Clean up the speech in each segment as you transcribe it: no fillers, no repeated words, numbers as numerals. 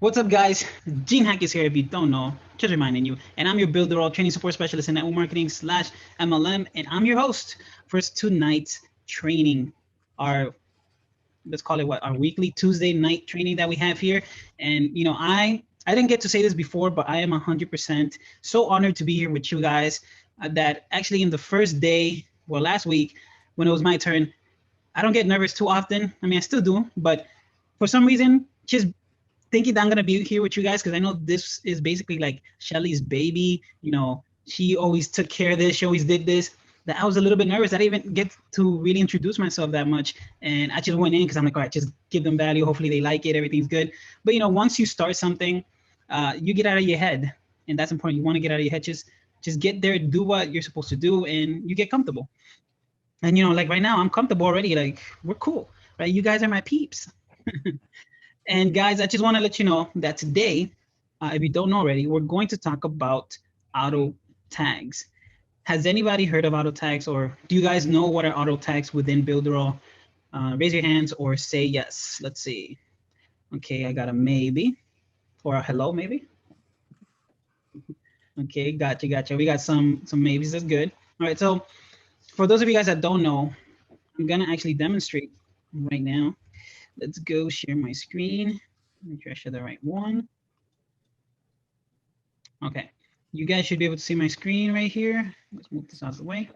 What's up, guys? Gene Hack is here. If you don't know, just reminding you. And I'm your Builderall training support specialist in network marketing / MLM. And I'm your host for tonight's training. Our let's call it our weekly Tuesday night training that we have here. And I didn't get to say this before, but I am 100% so honored to be here with you guys. That actually in the first day, well, last week when it was my turn, I don't get nervous too often. I mean, I still do, but for some reason, just thinking that I'm gonna be here with you guys because I know this is basically like Shelly's baby. She always took care of this. She always did this. That I was a little bit nervous. I didn't even get to really introduce myself that much, and I just went in because I'm like, all right, just give them value. Hopefully they like it. Everything's good. But once you start something, you get out of your head, and that's important. You want to get out of your head. Just get there, do what you're supposed to do, and you get comfortable. And like right now, I'm comfortable already. Like we're cool, right? You guys are my peeps. And guys, I just want to let you know that today, if you don't know already, we're going to talk about auto tags. Has anybody heard of auto tags, or do you guys know what are auto tags within Builderall? Raise your hands or say yes. Let's see. Okay, I got a maybe or a hello maybe. Okay, gotcha. We got some maybes. That's good. All right, so for those of you guys that don't know, I'm gonna actually demonstrate right now. Let's go share my screen. Make sure I share the right one. Okay, you guys should be able to see my screen right here. Let's move this out of the way.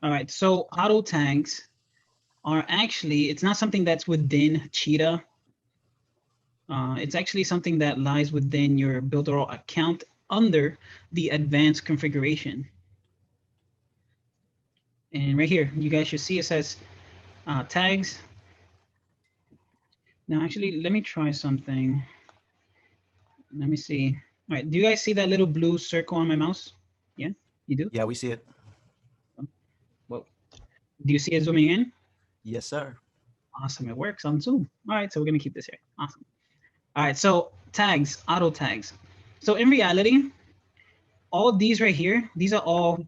All right, so auto tags are actually, it's not something that's within Cheetah. It's actually something that lies within your Builderall account under the advanced configuration. And right here, you guys should see it says tags. Now, actually, let me try something. Let me see. All right, do you guys see that little blue circle on my mouse? Yeah, you do? Yeah, we see it. Well, do you see it zooming in? Yes, sir. Awesome, it works on Zoom. All right, so we're gonna keep this here. Awesome. All right, so tags, auto tags. So in reality, all these right here, these are all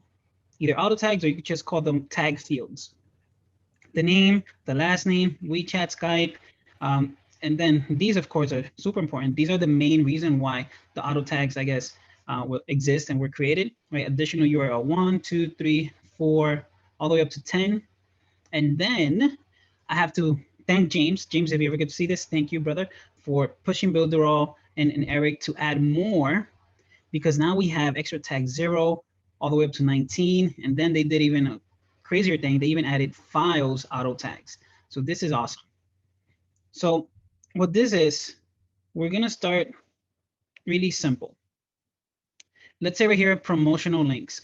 either auto tags or you could just call them tag fields. The name, the last name, WeChat, Skype, and then these, of course, are super important. These are the main reason why the auto tags, I guess, will exist and were created, right? Additional URL 1, 2, 3, 4, all the way up to 10. And then I have to thank James. James, if you ever get to see this, thank you, brother, for pushing Builderall and Eric to add more, because now we have extra tag 0 all the way up to 19. And then they did even a crazier thing. They even added files auto tags. So this is awesome. So what this is, we're going to start really simple. Let's say right here, promotional links.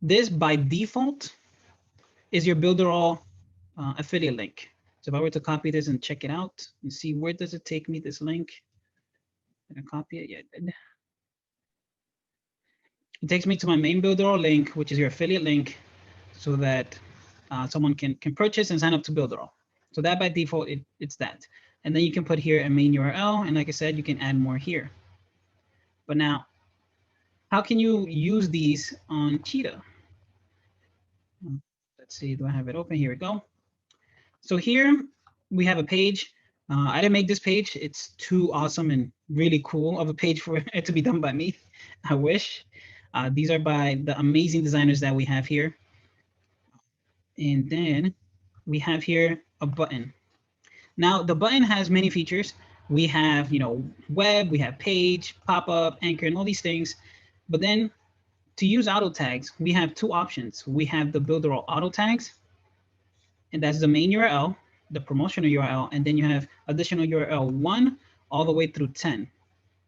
This by default is your Builderall affiliate link. So if I were to copy this and check it out and see where does it take me, this link. Did I copy it? Yeah, I did. It takes me to my main Builderall link, which is your affiliate link, so that someone can purchase and sign up to Builderall. So that by default, it's that. And then you can put here a main URL. And like I said, you can add more here. But now, how can you use these on Cheetah? Let's see, do I have it open? Here we go. So here we have a page. I didn't make this page. It's too awesome and really cool of a page for it to be done by me. I wish. These are by the amazing designers that we have here. And then we have here a button. Now the button has many features. We have, web, we have page, pop-up, anchor, and all these things. But then to use auto tags, we have two options. We have the Builderall auto tags, and that's the main URL, the promotional URL, and then you have additional URL 1 all the way through 10.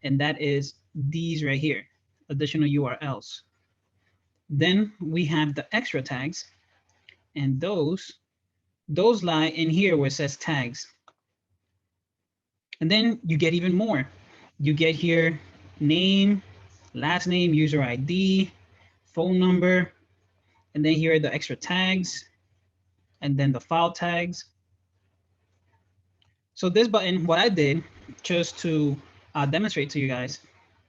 And that is these right here, additional URLs. Then we have the extra tags, and those lie in here where it says tags. And then you get even more. You get here name, last name, user ID, phone number, and then here are the extra tags, and then the file tags. So this button, what I did, just to demonstrate to you guys,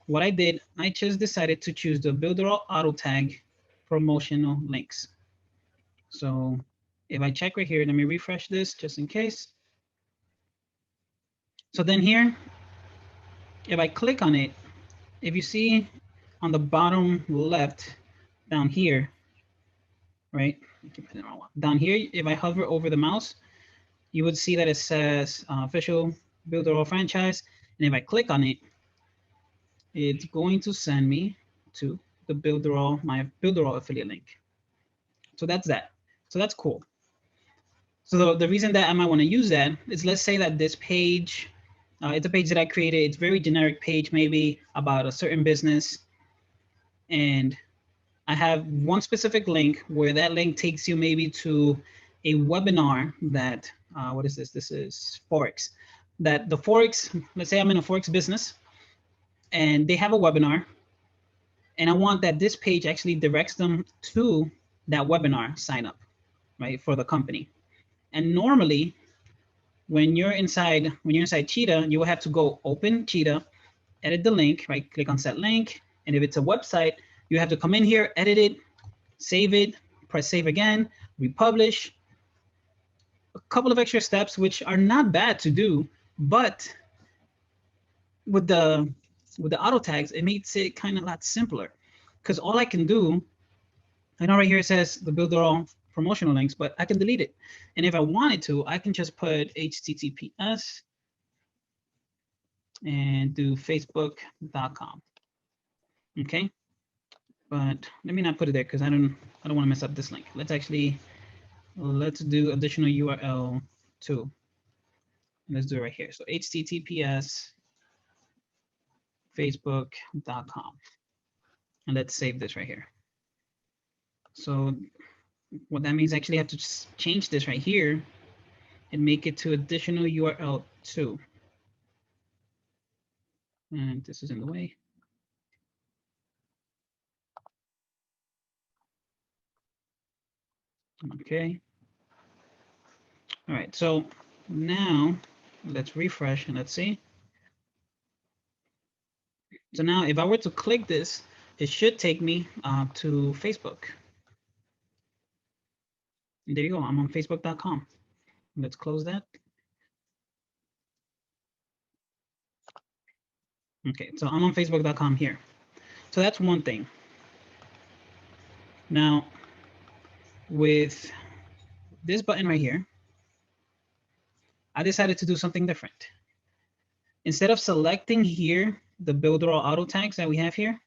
what I did, I just decided to choose the Builderall auto tag promotional links. So if I check right here, let me refresh this just in case. So then here, if I click on it, if you see on the bottom left down here, right? Down here, if I hover over the mouse, you would see that it says official Builderall franchise. And if I click on it, it's going to send me to the Builderall, my Builderall affiliate link. So that's that. So that's cool. So the reason that I might want to use that is, let's say that this page, it's a page that I created. It's a very generic page, maybe about a certain business. And I have one specific link where that link takes you maybe to a webinar that, what is this? This is Forex. That the Forex, let's say I'm in a Forex business and they have a webinar, and I want that this page actually directs them to that webinar sign up, right, for the company. And normally, when you're inside Cheetah, you will have to go open Cheetah, edit the link, right? Click on set link. And if it's a website, you have to come in here, edit it, save it, press save again, republish. A couple of extra steps, which are not bad to do, but with the auto tags, it makes it kind of a lot simpler, because all I can do, I know right here it says the Builderall promotional links, but I can delete it. And if I wanted to, I can just put HTTPS and do facebook.com. Okay, but let me not put it there because I don't want to mess up this link. Let's do additional URL too. Let's do it right here. So HTTPS facebook.com, and let's save this right here. So what that means, I actually have to just change this right here and make it to additional URL 2. And this is in the way. Okay. All right, so now let's refresh and let's see. So now if I were to click this, it should take me to Facebook. And there you go, I'm on facebook.com. Let's close that. Okay, so I'm on facebook.com here. So that's one thing. Now, with this button right here, I decided to do something different. Instead of selecting here the Builderall auto tags that we have here,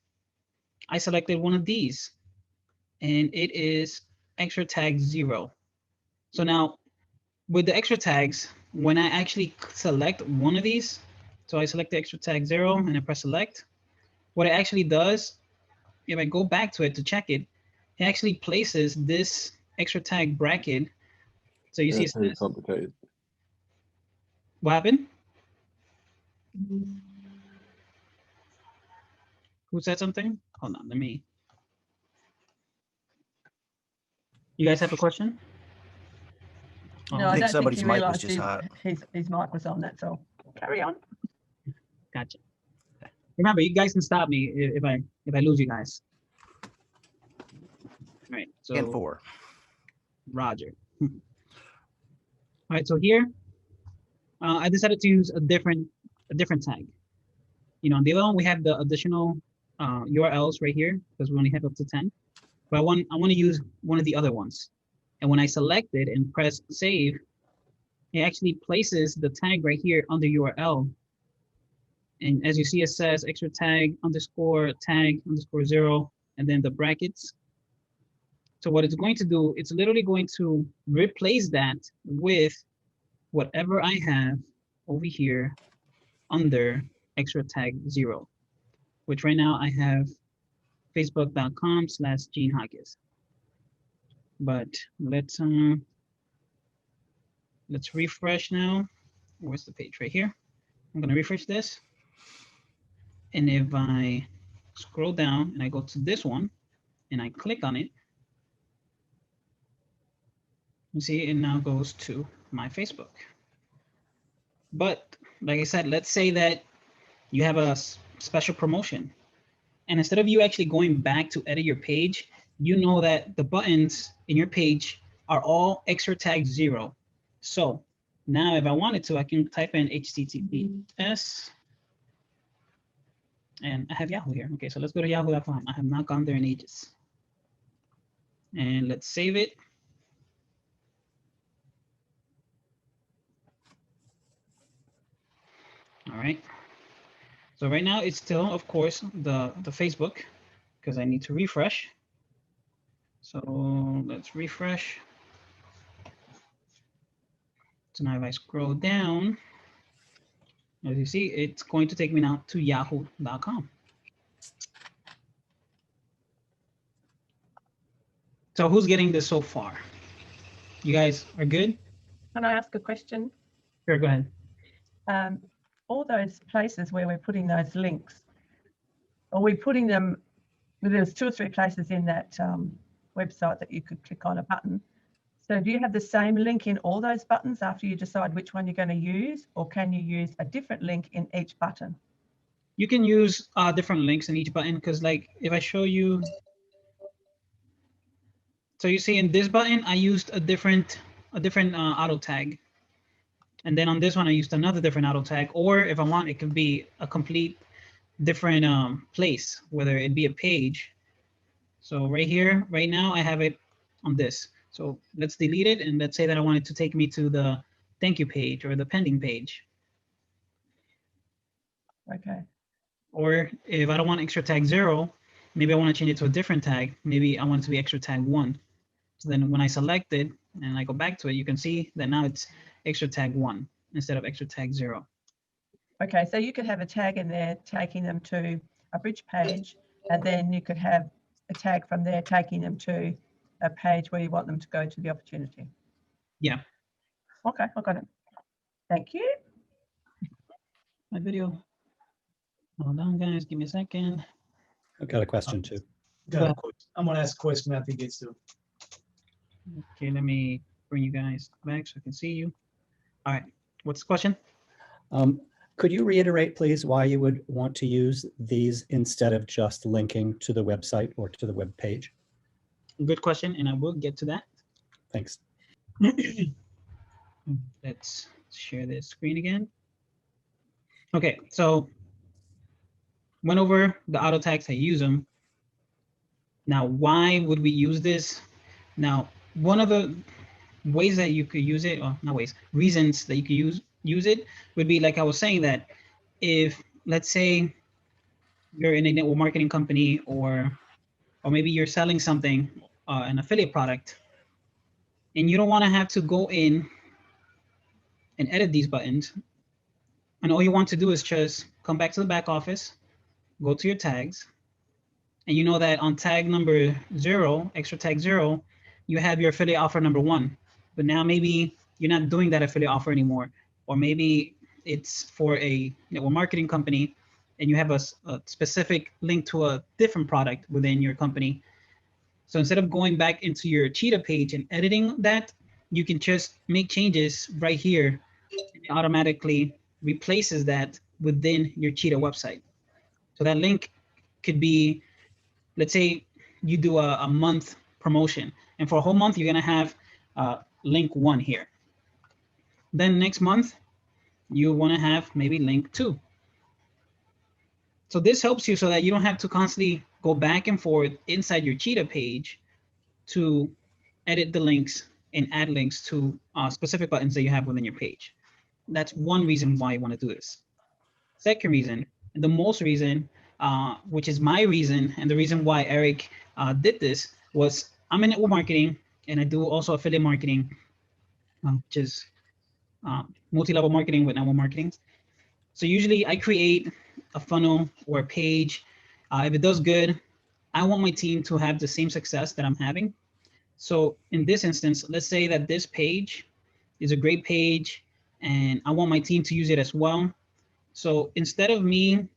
I selected one of these, and it is extra tag 0. So now with the extra tags, when I actually select one of these, so I select the extra tag 0 and I press select, what it actually does, if I go back to it to check it, it actually places this extra tag bracket. So you see it's very complicated. What happened? Who said something? Hold on, let me. You guys have a question? No, I think somebody's mic was just hot. His mic was on, that's all. Carry on. Gotcha. Remember, you guys can stop me if I lose you guys. All right. So and 4. Roger. All right. So here, I decided to use a different tag. You know, on the other one we have the additional URLs right here because we only have up to 10. But I want to use one of the other ones. And when I select it and press save, it actually places the tag right here under URL. And as you see, it says extra tag underscore tag underscore 0, and then the brackets. So what it's going to do, it's literally going to replace that with whatever I have over here under extra tag 0, which right now I have facebook.com/Gene Hodges. But let's refresh now. Where's the page? Right here. I'm gonna refresh this. And if I scroll down and I go to this one and I click on it, you see it now goes to my Facebook. But like I said, let's say that you have a special promotion. And instead of you actually going back to edit your page, you know that the buttons in your page are all extra tag 0. So now if I wanted to, I can type in HTTPS And I have Yahoo here. Okay, so let's go to yahoo.com. I have not gone there in ages. And let's save it. All right. So right now it's still, of course, the Facebook, because I need to refresh. So let's refresh. So now if I scroll down, as you see, it's going to take me now to yahoo.com. So who's getting this so far? You guys are good? Can I ask a question? Sure, go ahead. All those places where we're putting those links, are we putting them, there's 2 or 3 places in that website that you could click on a button. So do you have the same link in all those buttons after you decide which one you're going to use, or can you use a different link in each button? You can use different links in each button, because like if I show you, so you see in this button, I used a different auto tag. And then on this one, I used another different auto tag. Or if I want, it could be a complete different place, whether it be a page. So right here, right now, I have it on this. So let's delete it. And let's say that I want it to take me to the thank you page or the pending page. Okay. Or if I don't want extra tag 0, maybe I want to change it to a different tag. Maybe I want it to be extra tag 1. So then when I select it and I go back to it, you can see that now it's extra tag 1 instead of extra tag 0. Okay, so you could have a tag in there taking them to a bridge page, and then you could have a tag from there taking them to a page where you want them to go to the opportunity. Yeah. Okay, I got it. Thank you. My video. Hold on, guys. Give me a second. I've got a question too. I'm going to ask a question after he gets to. Okay, let me bring you guys back so I can see you. All right. What's the question? Could you reiterate, please, why you would want to use these instead of just linking to the website or to the web page? Good question, and I will get to that. Thanks. Let's share this screen again. Okay, so went over the auto tags, I use them. Now, why would we use this? Now, one of the ways that you could use it, or not ways, reasons that you could use it would be like I was saying, that if, let's say, you're in a network marketing company, or maybe you're selling something, an affiliate product, and you don't want to have to go in and edit these buttons, and all you want to do is just come back to the back office, go to your tags, and you know that on tag number 0, extra tag 0, you have your affiliate offer number 1. But now maybe you're not doing that affiliate offer anymore, or maybe it's for a network marketing company and you have a specific link to a different product within your company. So instead of going back into your Cheetah page and editing that, you can just make changes right here, and it automatically replaces that within your Cheetah website. So that link could be, let's say you do a month promotion, and for a whole month, you're gonna have link 1 here. Then next month, you wanna have maybe link 2. So this helps you so that you don't have to constantly go back and forth inside your Cheetah page to edit the links and add links to specific buttons that you have within your page. That's one reason why you wanna do this. Second reason, and the most reason, which is my reason, and the reason why Eric did this, was I'm in network marketing, and I do also affiliate marketing, which is multi-level marketing with network marketing. So usually I create a funnel or a page. If it does good, I want my team to have the same success that I'm having. So in this instance, let's say that this page is a great page, and I want my team to use it as well. So instead of me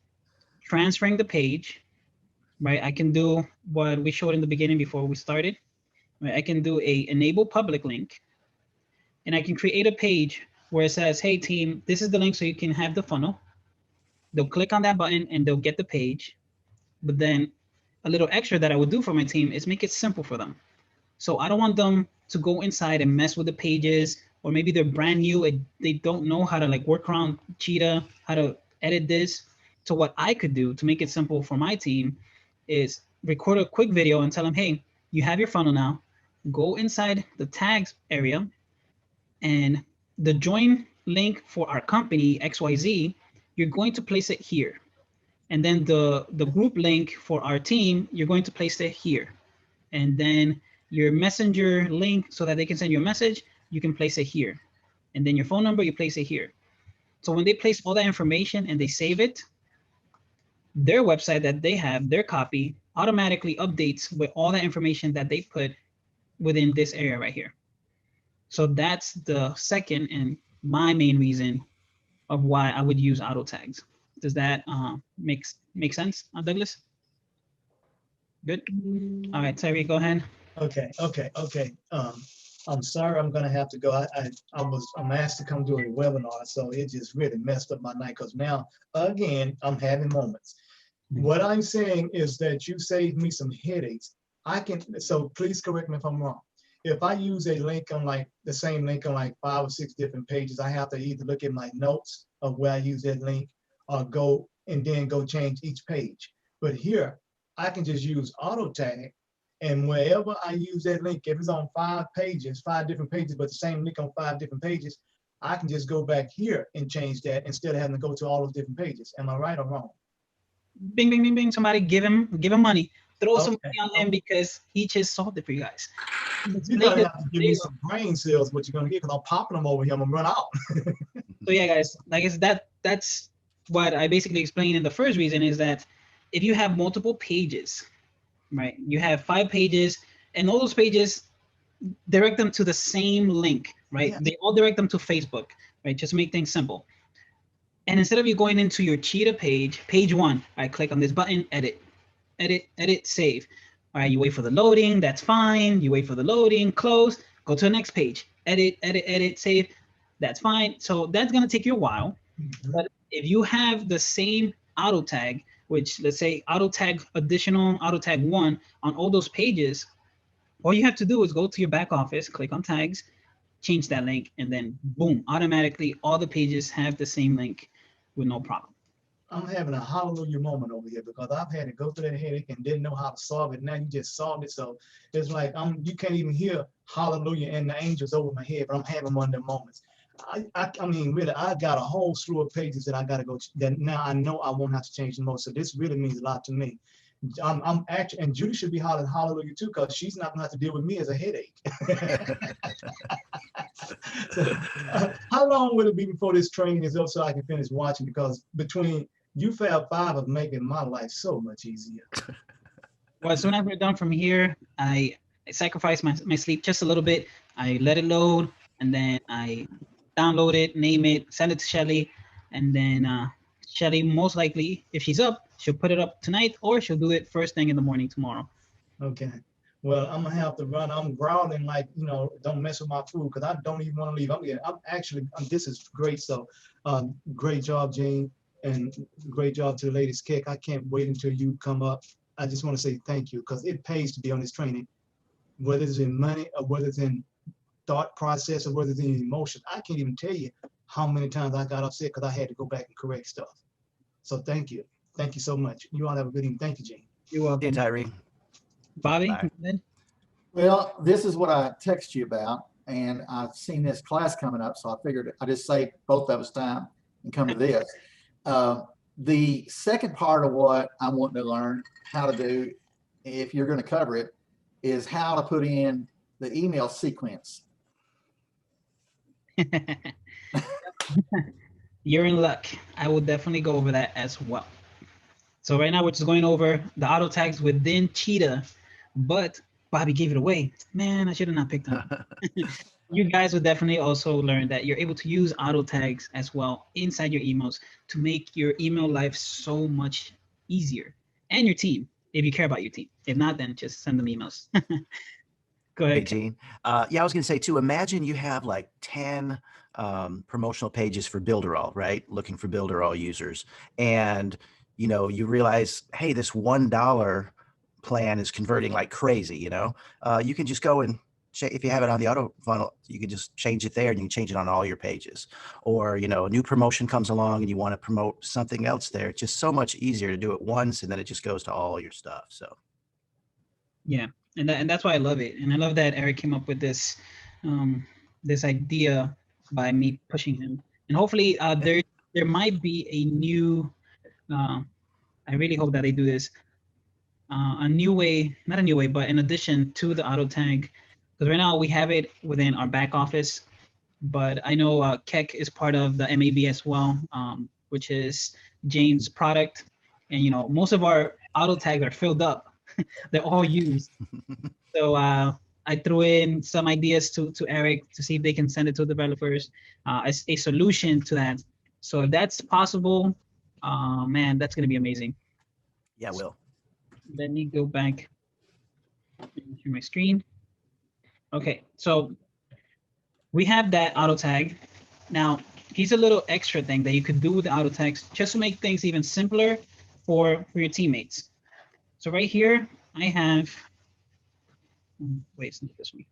transferring the page, right, I can do what we showed in the beginning before we started. Right, I can do a enable public link, and I can create a page where it says, hey team, this is the link so you can have the funnel. They'll click on that button and they'll get the page. But then a little extra that I would do for my team is make it simple for them. So I don't want them to go inside and mess with the pages, or maybe they're brand new and they don't know how to like work around Cheetah, how to edit this. So what I could do to make it simple for my team is record a quick video and tell them, hey, you have your funnel now. Go inside the tags area, and the join link for our company, XYZ, you're going to place it here. And then the group link for our team, you're going to place it here. And then your messenger link so that they can send you a message, you can place it here. And then your phone number, you place it here. So when they place all that information and they save it, their website that they have, their copy, automatically updates with all that information that they put within this area right here. So that's the second and my main reason of why I would use auto tags. Does that make sense, Douglas? Good. All right, Terry, go ahead. Okay. I'm sorry, I'm gonna have to go. I'm asked to come do a webinar, so it just really messed up my night because now again I'm having moments. What I'm saying is that you saved me some headaches. So please correct me if I'm wrong. If I use a link on like the same link on like 5 or 6 different pages, I have to either look at my notes of where I use that link or go change each page. But here, I can just use auto tag, and wherever I use that link, if it's on 5 different pages, but the same link on 5 different pages, I can just go back here and change that instead of having to go to all those different pages. Am I right or wrong? Bing, bing, bing, bing. Somebody give him money. Throw some Okay. money on him because he just solved it for you guys. You're gonna have to give me some brain cells, what you're gonna get, because I'm popping them over here, I'm gonna run out. So yeah, guys, like I said, that's what I basically explained in the first reason is that if you have multiple pages, right? You have 5 pages, and all those pages direct them to the same link, right? Yes. They all direct them to Facebook, right? Just make things simple. And instead of you going into your Cheetah page, page 1, I click on this button, edit, save. All right, you wait for the loading, that's fine. You wait for the loading, close, go to the next page, edit, save, that's fine. So that's gonna take you a while. But if you have the same auto tag, which let's say auto tag 1 on all those pages, all you have to do is go to your back office, click on tags, change that link, and then boom, automatically all the pages have the same link with no problem. I'm having a hallelujah moment over here because I've had to go through that headache and didn't know how to solve it. Now you just solved it. So it's like you can't even hear hallelujah and the angels over my head, but I'm having one of them moments. I mean, really, I got a whole slew of pages that I got to go that now I know I won't have to change the most. So this really means a lot to me. I'm actually, and Judy should be hollering hallelujah too, because she's not gonna have to deal with me as a headache. So, how long will it be before this training is up so I can finish watching? Because between you Fab 5 of making my life so much easier. Well, as soon as we're done from here, I sacrifice my sleep just a little bit. I let it load, and then I download it, name it, send it to Shelly, and then Shelly, most likely, if she's up, she'll put it up tonight, or she'll do it first thing in the morning tomorrow. Okay. Well, I'm gonna have to run. I'm growling like, don't mess with my food because I don't even want to leave. This is great. So, great job, Jane, and great job to the ladies. Kick. I can't wait until you come up. I just want to say thank you because it pays to be on this training, whether it's in money or whether it's in thought process or whether it's in emotion. I can't even tell you how many times I got upset because I had to go back and correct stuff. So thank you. Thank you so much. You all have a good evening. Thank you, Jane. You're welcome. Hey, Tyree. Bobby, Bye. Well, this is what I text you about, and I've seen this class coming up, so I figured I just save both of us time and come to this. The second part of what I want to learn how to do, if you're going to cover it, is how to put in the email sequence. You're in luck. I will definitely go over that as well. So right now we're just going over the auto tags within Cheetah, but Bobby gave it away. Man, I should have not picked up. You guys will definitely also learn that you're able to use auto tags as well inside your emails to make your email life so much easier, and your team, if you care about your team. If not, then just send them emails. Go ahead. Hey, Gene. Yeah, I was going to say too, imagine you have like 10 promotional pages for Builderall, right? Looking for Builderall users. And, you realize, hey, this $1 plan is converting like crazy, you can just go and if you have it on the auto funnel, you can just change it there and you can change it on all your pages. Or, you know, a new promotion comes along and you want to promote something else there. It's just so much easier to do it once and then it just goes to all your stuff. So Yeah, and that's why I love it, and I love that Eric came up with this this idea by me pushing him, and hopefully there might be a new. I really hope that they do this. A new way, not a new way, but in addition to the auto tag, because right now we have it within our back office, but I know Keck is part of the MAB as well, which is Jane's product, and you know most of our auto tags are filled up. They're all used. So I threw in some ideas to Eric to see if they can send it to developers as a solution to that. So if that's possible, man, that's going to be amazing. yeah, Will. Let me go back to my screen. Okay, so we have that auto tag. Now, here's a little extra thing that you could do with the auto tags just to make things even simpler for your teammates. So right here, I have, wait, it's not this one.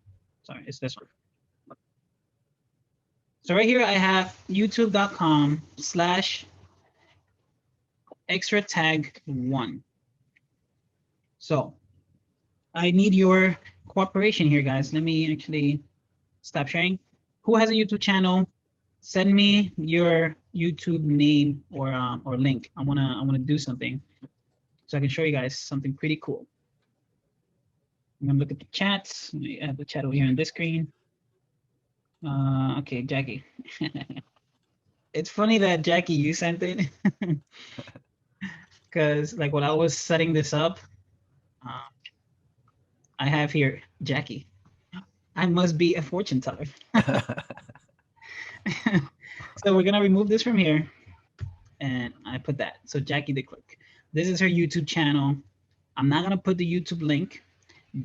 Sorry, it's this one. So right here, I have youtube.com/extra tag 1. So I need your cooperation here, guys. Let me actually stop sharing. Who has a YouTube channel? Send me your YouTube name or link. I wanna do something so I can show you guys something pretty cool. I'm gonna look at the chats. I have the chat over here on this screen. Okay, Jackie. It's funny that Jackie, you sent it, because like when I was setting this up, I have here Jackie. I must be a fortune teller. So we're gonna remove this from here, and I put that. So Jackie the Clerk. This is her YouTube channel. I'm not gonna put the YouTube link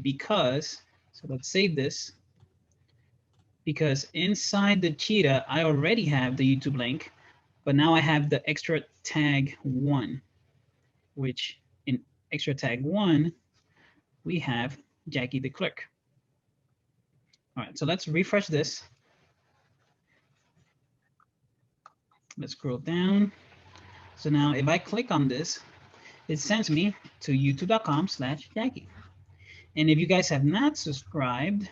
because, so let's save this, because inside the Cheetah, I already have the YouTube link, but now I have the extra tag 1, which in extra tag 1, we have Jackie the Clerk. All right, so let's refresh this. Let's scroll down. So now if I click on this, it sends me to youtube.com/Jackie. And if you guys have not subscribed,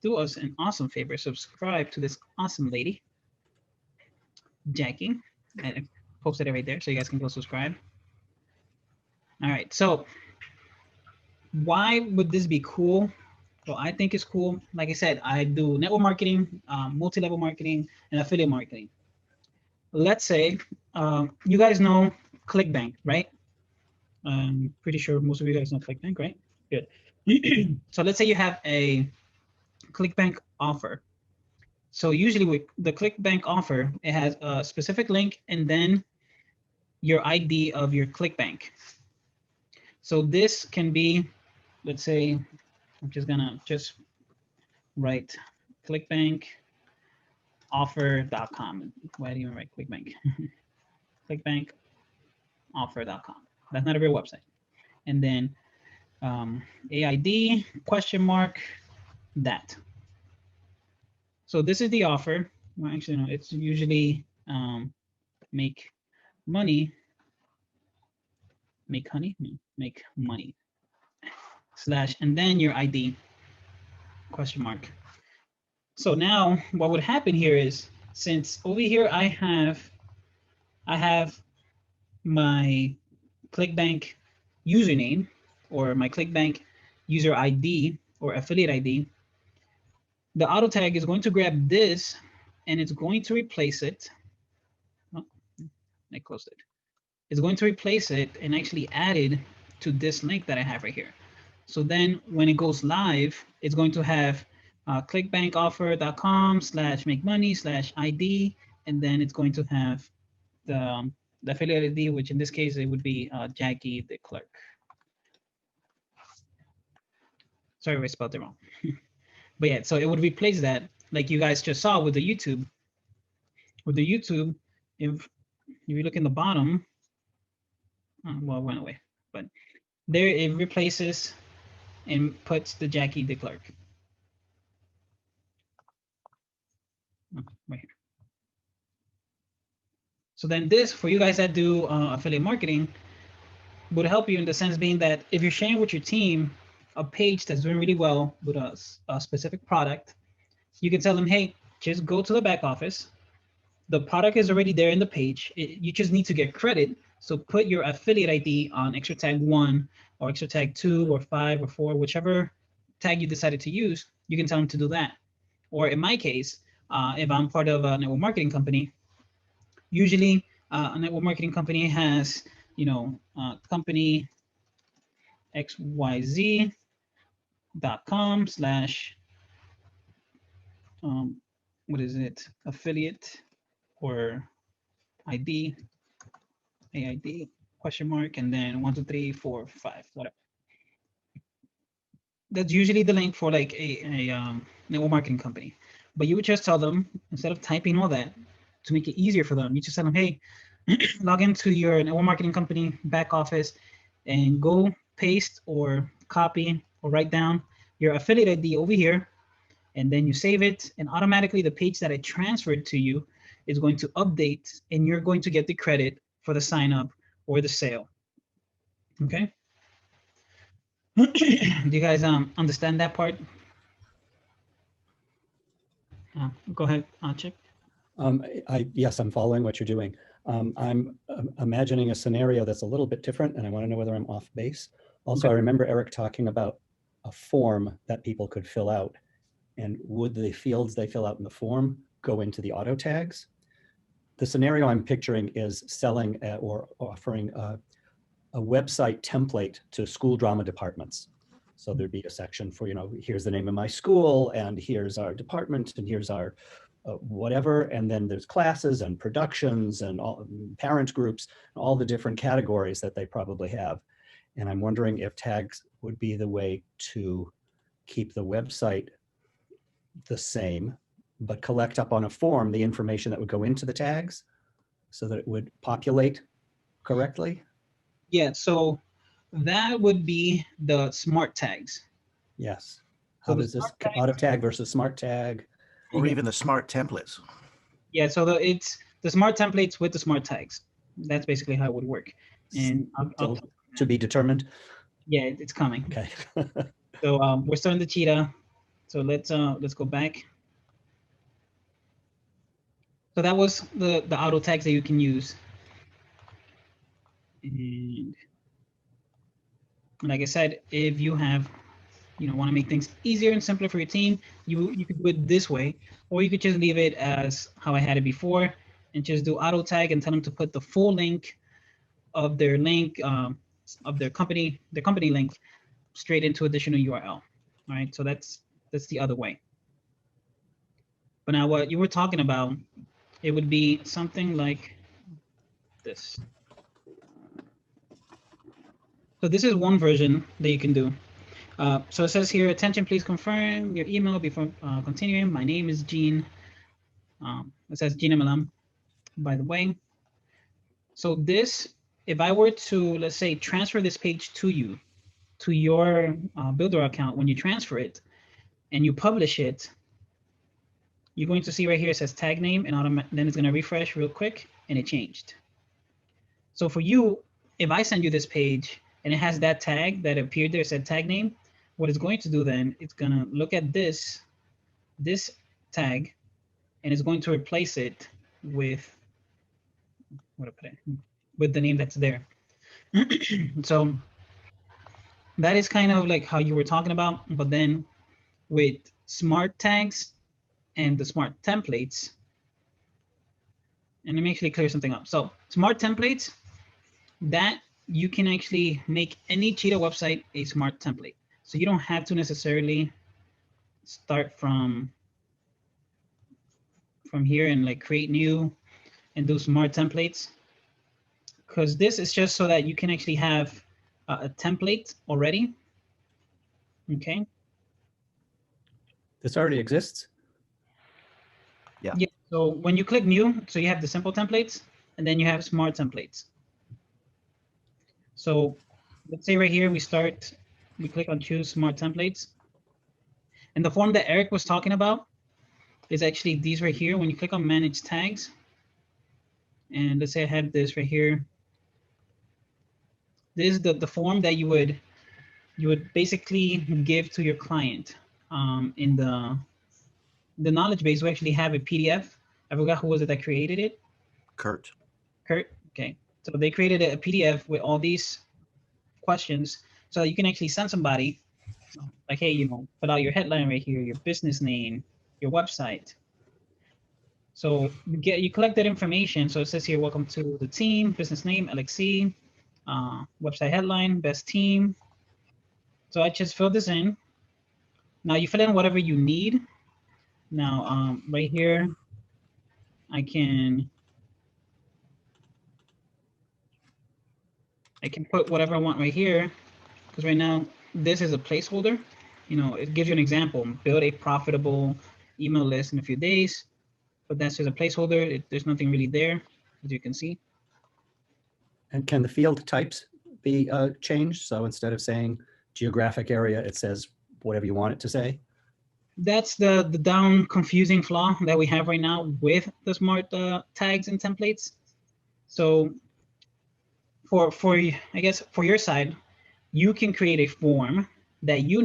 do us an awesome favor, subscribe to this awesome lady, Jackie. I posted it right there, so you guys can go subscribe. All right, so why would this be cool? Well, I think it's cool. Like I said, I do network marketing, multi-level marketing, and affiliate marketing. Let's say you guys know ClickBank, right? I'm pretty sure most of you guys know ClickBank, right? Good. So let's say you have a ClickBank offer. So usually with the ClickBank offer, it has a specific link and then your ID of your ClickBank. So this can be, let's say, I'm just gonna write ClickBank offer.com. Why do you write ClickBank? ClickBank offer.com. That's not a real website. And then AID question mark that. So this is the offer. Well, actually, no, it's usually make money, make honey, no, make money / and then your ID question mark. So now what would happen here is, since over here I have my ClickBank username or my ClickBank user ID or affiliate ID, the auto tag is going to grab this and it's going to replace it. Oh, I closed it. It's going to replace it and actually add it to this link that I have right here. So then when it goes live, it's going to have clickbankoffer.com/make money /ID, and then it's going to have the affiliate ID, which in this case, it would be Jackie the Clerk. Sorry if I spelled it wrong. But yeah, so it would replace that, like you guys just saw with the YouTube. With the YouTube, if you look in the bottom, well, it went away, but there it replaces and puts the Jackie the clerk. Right here. So then this, for you guys that do affiliate marketing, would help you in the sense being that if you're sharing with your team a page that's doing really well with a specific product, you can tell them, hey, just go to the back office. The product is already there in the page. You just need to get credit. So put your affiliate ID on extra tag 1 or extra tag 2 or 5 or 4, whichever tag you decided to use, you can tell them to do that. Or in my case, if I'm part of a network marketing company, usually a network marketing company has, company xyz.com slash, what is it, affiliate or ID, AID, question mark, and then 1, 2, 3, 4, 5, whatever. That's usually the link for like a network marketing company. But you would just tell them, instead of typing all that, to make it easier for them, you just tell them, hey, log into your network marketing company back office and go paste or copy or write down your affiliate ID over here. And then you save it, and automatically the page that I transferred to you is going to update, and you're going to get the credit for the sign up or the sale. Okay. Do you guys understand that part? Go ahead, Chip. Yes, I'm following what you're doing. I'm imagining a scenario that's a little bit different, and I want to know whether I'm off base. Also, Okay. I remember Eric talking about a form that people could fill out, and would the fields they fill out in the form go into the auto tags? The scenario I'm picturing is selling or offering a website template to school drama departments. So there'd be a section for, here's the name of my school, and here's our department, and here's our whatever, and then there's classes and productions and all parent groups, all the different categories that they probably have. And I'm wondering if tags would be the way to keep the website the same, but collect up on a form the information that would go into the tags so that it would populate correctly. Yeah, so that would be the smart tags. Yes. So How the does this smart tag- auto tag versus smart tag? Or Yeah. even the smart templates. Yeah, so it's the smart templates with the smart tags. That's basically how it would work. And Still to be determined. yeah, it's coming. Okay. So we're starting the cheetah. So let's go back. So that was the auto tags that you can use. And like I said, if you have, want to make things easier and simpler for your team, you could do it this way, or you could just leave it as how I had it before and just do auto tag and tell them to put the full link of their link of their company link straight into additional URL. All right, so that's the other way. But now what you were talking about, it would be something like this. So this is one version that you can do. So it says here, attention, please confirm your email before continuing. My name is Gene. It says Gene MLM, by the way. So this, if I were to, let's say, transfer this page to you, to your Builderall account, when you transfer it and you publish it, you're going to see right here, it says tag name, and then it's going to refresh real quick, and it changed. So for you, if I send you this page and it has that tag that appeared there, said tag name, what it's going to do then, it's going to look at this tag, and it's going to replace it with, with the name that's there. So that is kind of like how you were talking about, but then with smart tags and the smart templates, and let me actually clear something up. So smart templates, that you can actually make any Cheetah website a smart template. So you don't have to necessarily start from here and like create new and do smart templates, because this is just so that you can actually have a template already. Okay. This already exists? Yeah. Yeah. So when you click new, so you have the simple templates, and then you have smart templates. So let's say right here we start we click on choose smart templates. And the form that Eric was talking about is actually these right here. When you click on manage tags, and let's say I have this right here. This is the form that you would basically give to your client. In the knowledge base, we actually have a PDF. I forgot who was it that created it. Kurt. Kurt. Okay. So they created a PDF with all these questions, so you can actually send somebody like, hey, you know, fill out your headline right here, your business name, your website. So you collect that information. So it says here, welcome to the team, business name, LXC, website headline, best team. So I just fill this in. Now you fill in whatever you need. Now right here, I can put whatever I want right here, because right now this is a placeholder. You know, it gives you an example: build a profitable email list in a few days. But that's just a placeholder. There's nothing really there, as you can see. And can the field types be changed? So instead of saying geographic area, it says whatever you want it to say? That's the down confusing flaw that we have right now with the smart tags and templates. So for I guess for your side, you can create a form that you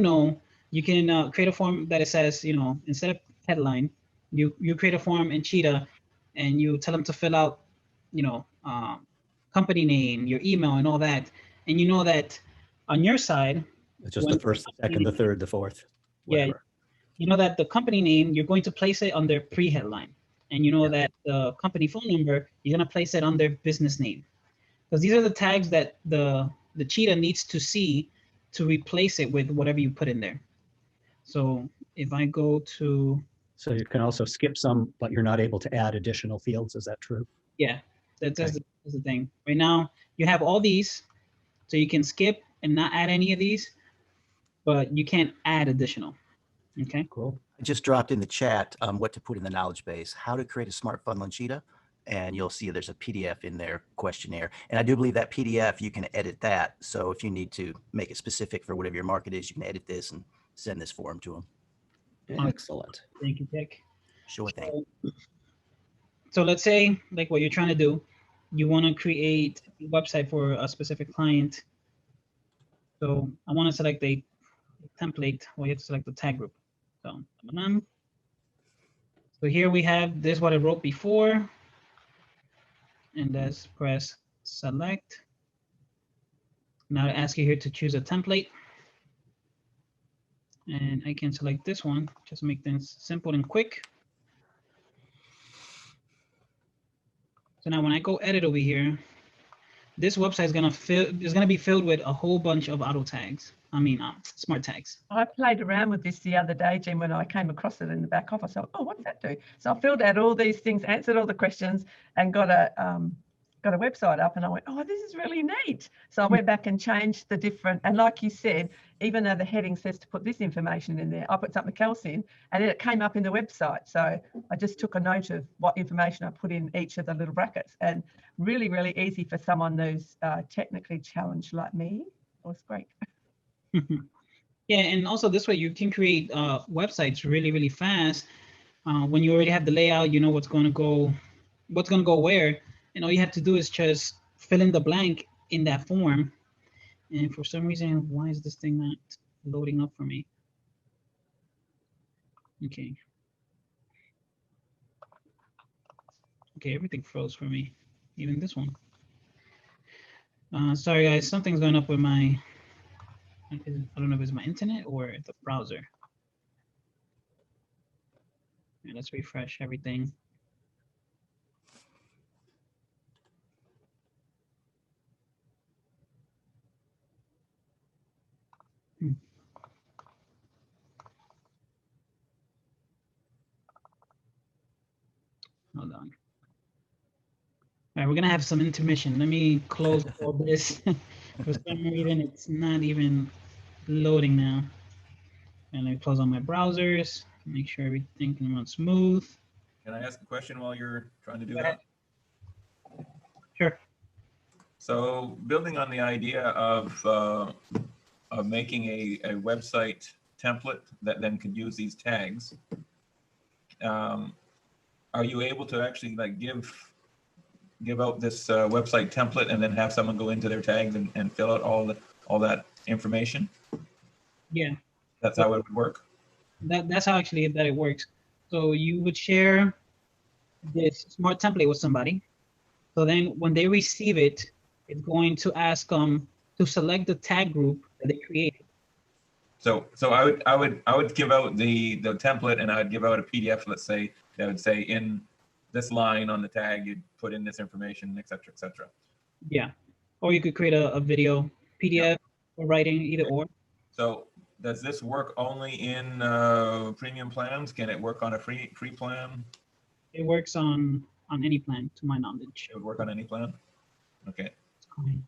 can create a form that it says, you know, instead of headline, you create a form in Cheetah and you tell them to fill out, you know, company name, your email and all that. And you know that on your side, It's just the first, the second, the third, the fourth, whatever. Yeah, you know that the company name, you're going to place it under pre-headline. And you know that the company phone number, you're going to place it under business name. Because these are the tags that the Cheetah needs to see to replace it with whatever you put in there. So if I go to... So you can also skip some, but you're not able to add additional fields. Is that true? Yeah, that's the thing. Right now, you have all these, so you can skip and not add any of these, but you can't add additional. Okay, cool. I just dropped in the chat what to put in the knowledge base, how to create a smart funnel in Cheetah, and you'll see there's a PDF in there, questionnaire. And I do believe that PDF, you can edit that. So if you need to make it specific for whatever your market is, you can edit this and send this form to them. Excellent. Thank you, Dick. Sure thing. So let's say, like what you're trying to do, you want to create a website for a specific client. So I want to select a template. Well, you have to select the tag group. So here we have this, what I wrote before. And let's press select. Now I ask you here to choose a template. And I can select this one, just make things simple and quick. So now when I go edit over here, this website is gonna be filled with a whole bunch of auto tags. I mean, smart tags. I played around with this the other day, Jim, when I came across it in the back office. I thought, oh, what's that do? So I filled out all these things, answered all the questions, and got a website up. And I went, oh, this is really neat. So I went back and changed the different. And like you said, even though the heading says to put this information in there, I put something else in, and then it came up in the website. So I just took a note of what information I put in each of the little brackets, and really, really easy for someone who's technically challenged like me. It was great. Yeah, and also this way you can create websites really, really fast. When you already have the layout, you know what's going to go where, and all you have to do is just fill in the blank in that form. And for some reason, why is this thing not loading up for me? Okay. Okay, everything froze for me, even this one. Sorry guys, something's going up with my, I don't know if it's my internet or the browser. Yeah, let's refresh everything. Hold on. All right, we're gonna have some intermission. Let me close all this. For some reason, it's not even loading now. And I close all my browsers, make sure everything can run smooth. Can I ask a question while you're trying to do that? Sure. So building on the idea of making a website template that then could use these tags, are you able to actually like give out this website template and then have someone go into their tags and fill out all that information? Yeah, That's how it would work. that's how actually that it works. So you would share this smart template with somebody. So then when they receive it, it's going to ask them to select the tag group that they created. So I would give out the template, and I would give out a PDF, let's say, that would say in this line on the tag, you'd put in this information, et cetera, et cetera. Yeah. Or you could create a video, PDF, or writing, either or. So does this work only in premium plans? Can it work on a free plan? It works on any plan, to my knowledge. It would work on any plan? Okay. Okay.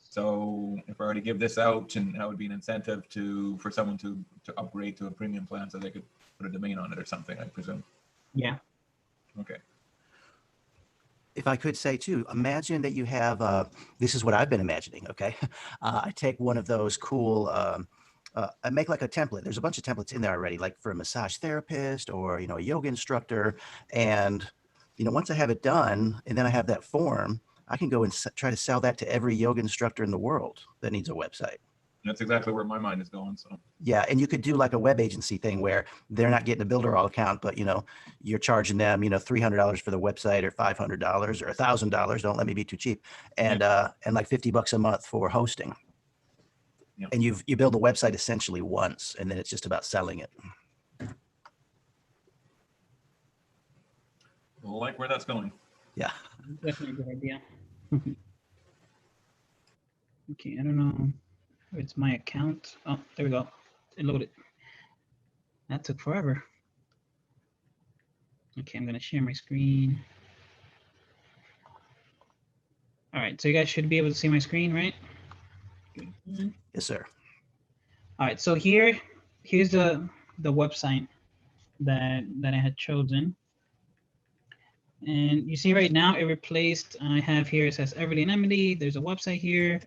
So if I were to give this out, and that would be an incentive for someone to upgrade to a premium plan so they could put a domain on it or something, I presume. Yeah. Okay. If I could say too, imagine that you have, this is what I've been imagining, okay? I take one of those cool, I make like a template. There's a bunch of templates in there already, like for a massage therapist or, a yoga instructor. And, once I have it done and then I have that form, I can go and try to sell that to every yoga instructor in the world that needs a website. That's exactly where my mind is going. So yeah, and you could do like a web agency thing where they're not getting a Builderall account, but you're charging them, $300 for the website, or $500 or $1,000. Don't let me be too cheap, and like $50 a month for hosting. Yeah. And you build a website essentially once, and then it's just about selling it. I like where that's going. Yeah. Definitely a good idea. Okay, I don't know. It's my account. Oh, there we go. It loaded. That took forever. Okay, I'm gonna share my screen. All right, so you guys should be able to see my screen, right? Yes, sir. All right, so here's the website that I had chosen. And you see right now it replaced, I have here, it says Everly and Emily. There's a website here.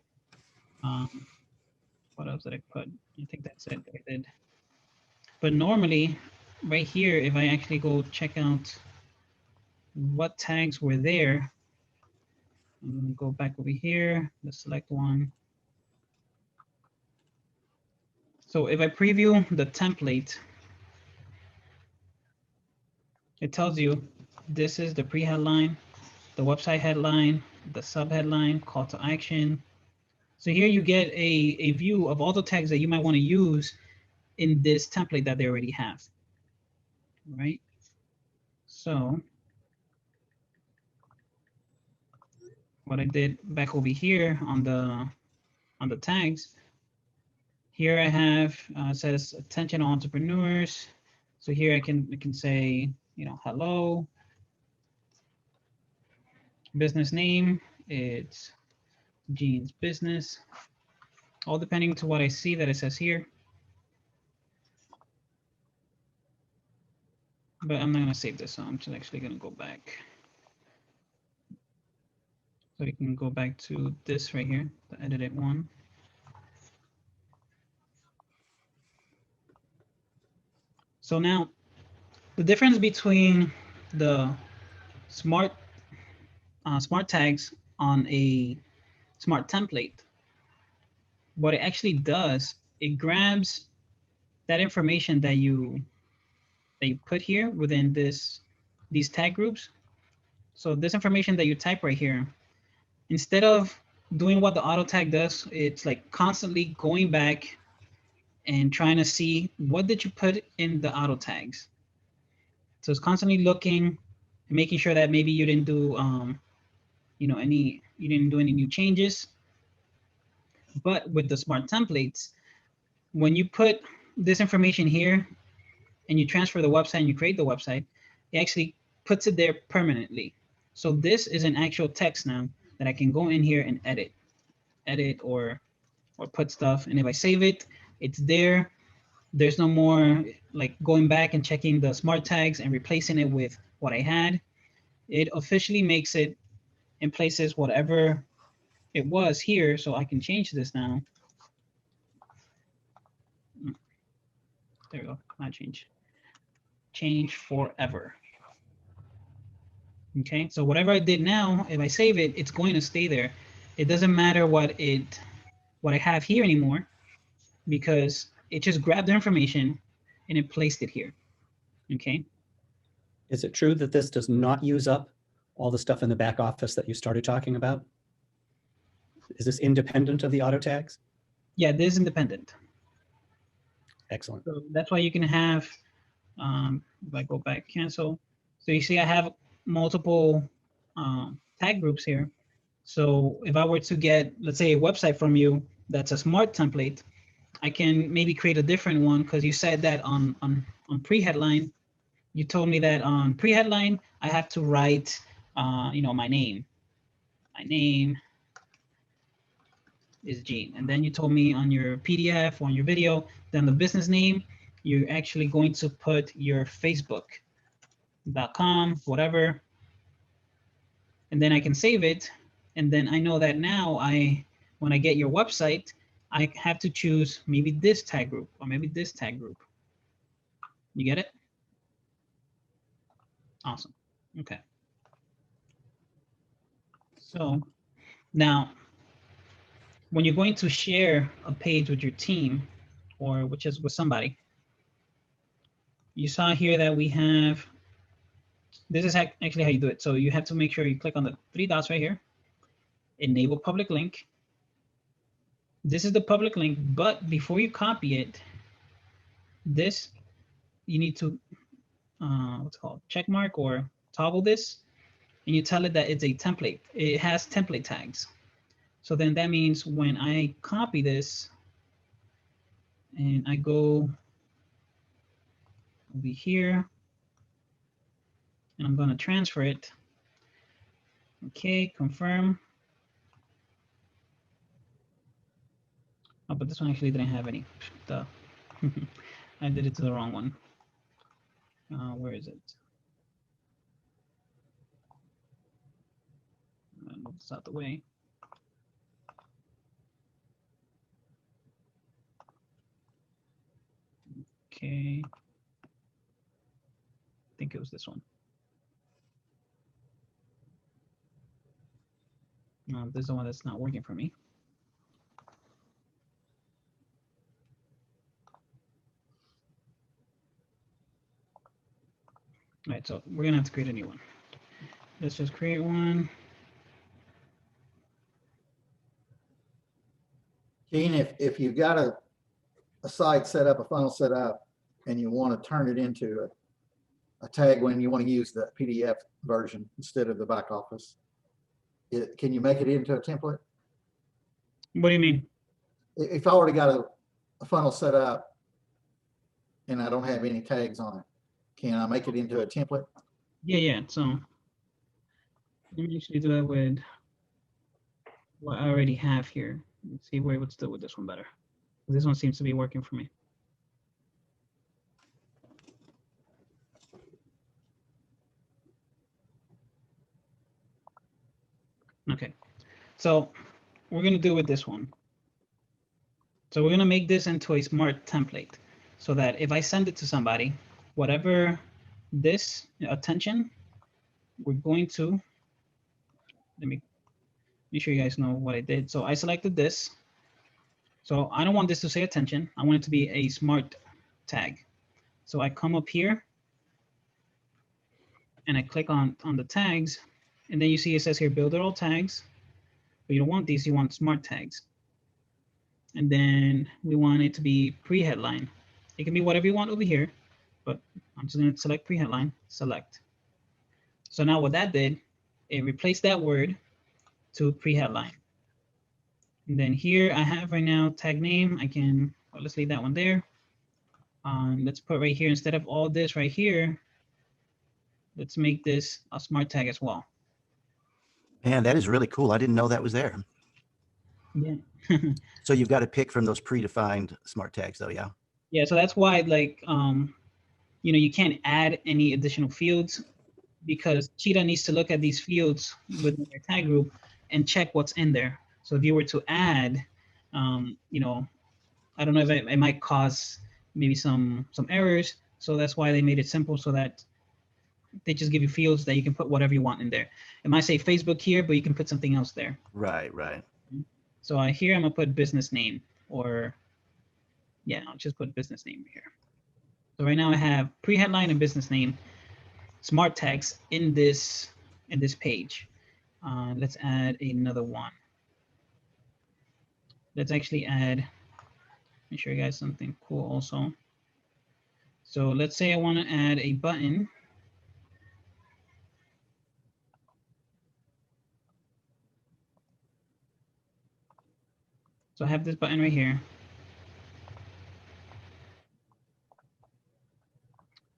What else did I put? I think that's it. I did. But normally, right here, if I actually go check out what tags were there, I'm gonna go back over here, let's select one. So if I preview the template, it tells you this is the pre-headline, the website headline, the sub-headline, call to action. So here you get a view of all the tags that you might want to use in this template that they already have, right? So what I did back over here on the tags, here I have says attention entrepreneurs. So here I can say, hello, business name, it's Gene's Business, all depending to what I see that it says here. But I'm not gonna save this, so I'm just actually gonna go back. So you can go back to this right here, the edited one. So now, the difference between the smart tags on a smart template, what it actually does, it grabs that information that you put here within these tag groups. So this information that you type right here, instead of doing what the auto tag does, it's like constantly going back and trying to see what did you put in the auto tags. So it's constantly looking and making sure that maybe you didn't do you didn't do any new changes. But with the smart templates, when you put this information here and you transfer the website and you create the website, it actually puts it there permanently. So this is an actual text now that I can go in here and edit or put stuff. And if I save it, it's there. There's no more like going back and checking the smart tags and replacing it with what I had. It officially makes it in places whatever it was here. So I can change this now. There we go. Not change. Change forever. Okay, so whatever I did now, if I save it, it's going to stay there. It doesn't matter what I have here anymore, because it just grabbed the information and it placed it here. Okay. Is it true that this does not use up all the stuff in the back office that you started talking about? Is this independent of the auto tags? Yeah, this is independent. Excellent. So that's why you can have, if I go back, cancel. So you see I have multiple tag groups here. So if I were to get, let's say, a website from you that's a smart template, I can maybe create a different one, because you said that on pre-headline, you told me that on pre-headline, I have to write, you know, my name. My name is Gene. And then you told me on your PDF or on your video, then the business name, you're actually going to put your facebook.com, whatever. And then I can save it. And then I know that now when I get your website, I have to choose maybe this tag group or maybe this tag group. You get it? Awesome. Okay. So now, when you're going to share a page with your team or which is with somebody, you saw here that we have, this is actually how you do it. So you have to make sure you click on the 3 dots right here, enable public link. This is the public link, but before you copy it, this, you need to, what's it called, check mark or toggle this, and you tell it that it's a template. It has template tags. So then that means when I copy this and I go over here and I'm going to transfer it. Okay, confirm. Oh, but this one actually didn't have any. Duh. I did it to the wrong one. Where is it? Move this out the way. Okay. I think it was this one. No, this is the one that's not working for me. All right, so we're gonna have to create a new one. Let's just create one. Gene, if you've got a site set up, a funnel set up, and you want to turn it into a tag when you want to use the PDF version instead of the back office, can you make it into a template? What do you mean? If I already got a funnel set up and I don't have any tags on it, can I make it into a template? Yeah. So let me actually do that with what I already have here. Let's see where it would still with this one better. This one seems to be working for me. Okay, so we're gonna do with this one. So we're gonna make this into a smart template so that if I send it to somebody, whatever this attention, we're going to, let me make sure you guys know what I did. So I selected this. So I don't want this to say attention. I want it to be a smart tag. So I come up here and I click on the tags, and then you see it says here Builderall tags, but you don't want these, you want smart tags. And then we want it to be pre-headline. It can be whatever you want over here, but I'm just going to select pre-headline, select. So now what that did, it replaced that word to pre-headline. And then here I have right now tag name. I can, well, let's leave that one there. Let's put right here, instead of all this right here, let's make this a smart tag as well. Man, that is really cool. I didn't know that was there. Yeah. So you've got to pick from those predefined smart tags though, yeah? Yeah, so that's why, like, you know, you can't add any additional fields because Cheetah needs to look at these fields within their tag group and check what's in there. So if you were to add, you know, I don't know if it might cause maybe some errors. So that's why they made it simple, so that they just give you fields that you can put whatever you want in there. It might say Facebook here, but you can put something else there. Right, right. So here I'm gonna put business name, or yeah, I'll just put business name here. So right now I have pre-headline and business name smart tags in this page. Let's add another one. Let's actually add, let me show you guys something cool also. So let's say I want to add a button. So I have this button right here.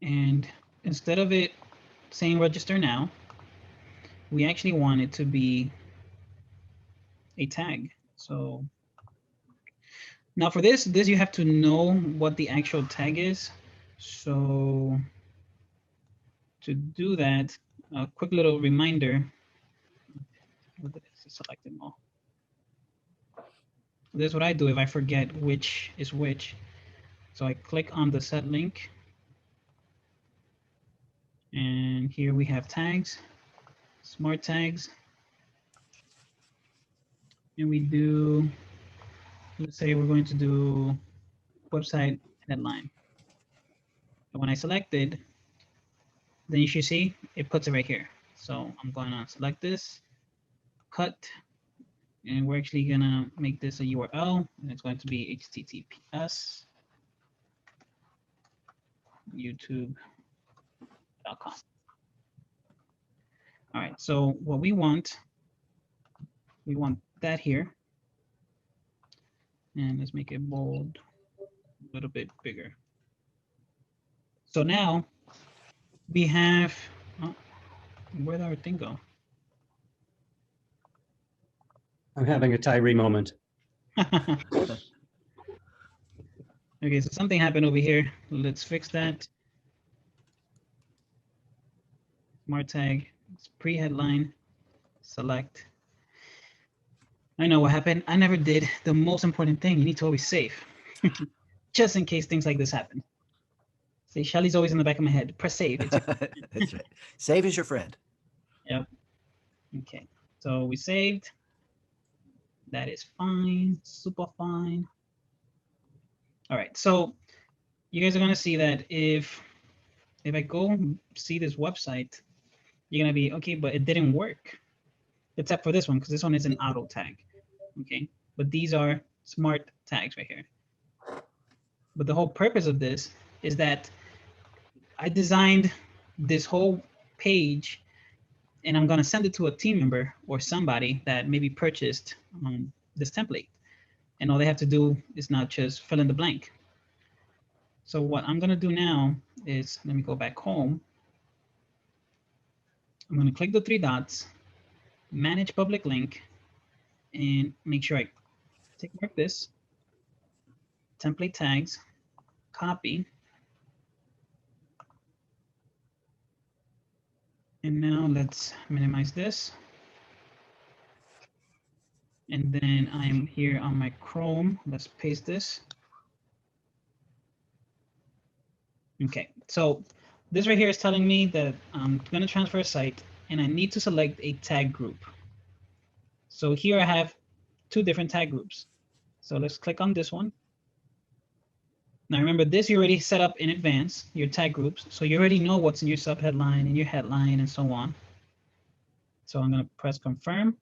And instead of it saying register now, we actually want it to be a tag. So now for this you have to know what the actual tag is. So to do that, a quick little reminder. Select them all. This is what I do if I forget which is which. So I click on the set link. And here we have tags, smart tags. And we do, let's say we're going to do website headline. And when I select it, then you should see it puts it right here. So I'm going to select this, cut, and we're actually gonna make this a URL, and it's going to be https youtube.com. All right, so what we want that here, and let's make it bold, a little bit bigger. So now we have, oh, where'd our thing go? I'm having a Tyree moment. Okay, so something happened over here. Let's fix that. Smart tag, it's pre-headline, select. I know what happened. I never did the most important thing. You need to always save, just in case things like this happen. See, Shelly's always in the back of my head. Press save. That's right. Save is your friend. Yep. Okay, so we saved. That is fine, super fine. All right, so you guys are gonna see that if I go see this website, you're gonna be, okay, but it didn't work, except for this one, because this one is an auto tag, okay? But these are smart tags right here. But the whole purpose of this is that I designed this whole page, and I'm gonna send it to a team member or somebody that maybe purchased this template. And all they have to do is not just fill in the blank. So what I'm gonna do now is, let me go back home. I'm gonna click the three dots, manage public link, and make sure I tick mark this, template tags, copy. And now let's minimize this. And then I'm here on my Chrome. Let's paste this. Okay, so this right here is telling me that I'm going to transfer a site and I need to select a tag group. So here I have two different tag groups. So let's click on this one. Now remember, this you already set up in advance, your tag groups. So you already know what's in your subheadline and your headline and so on. So I'm going to press confirm.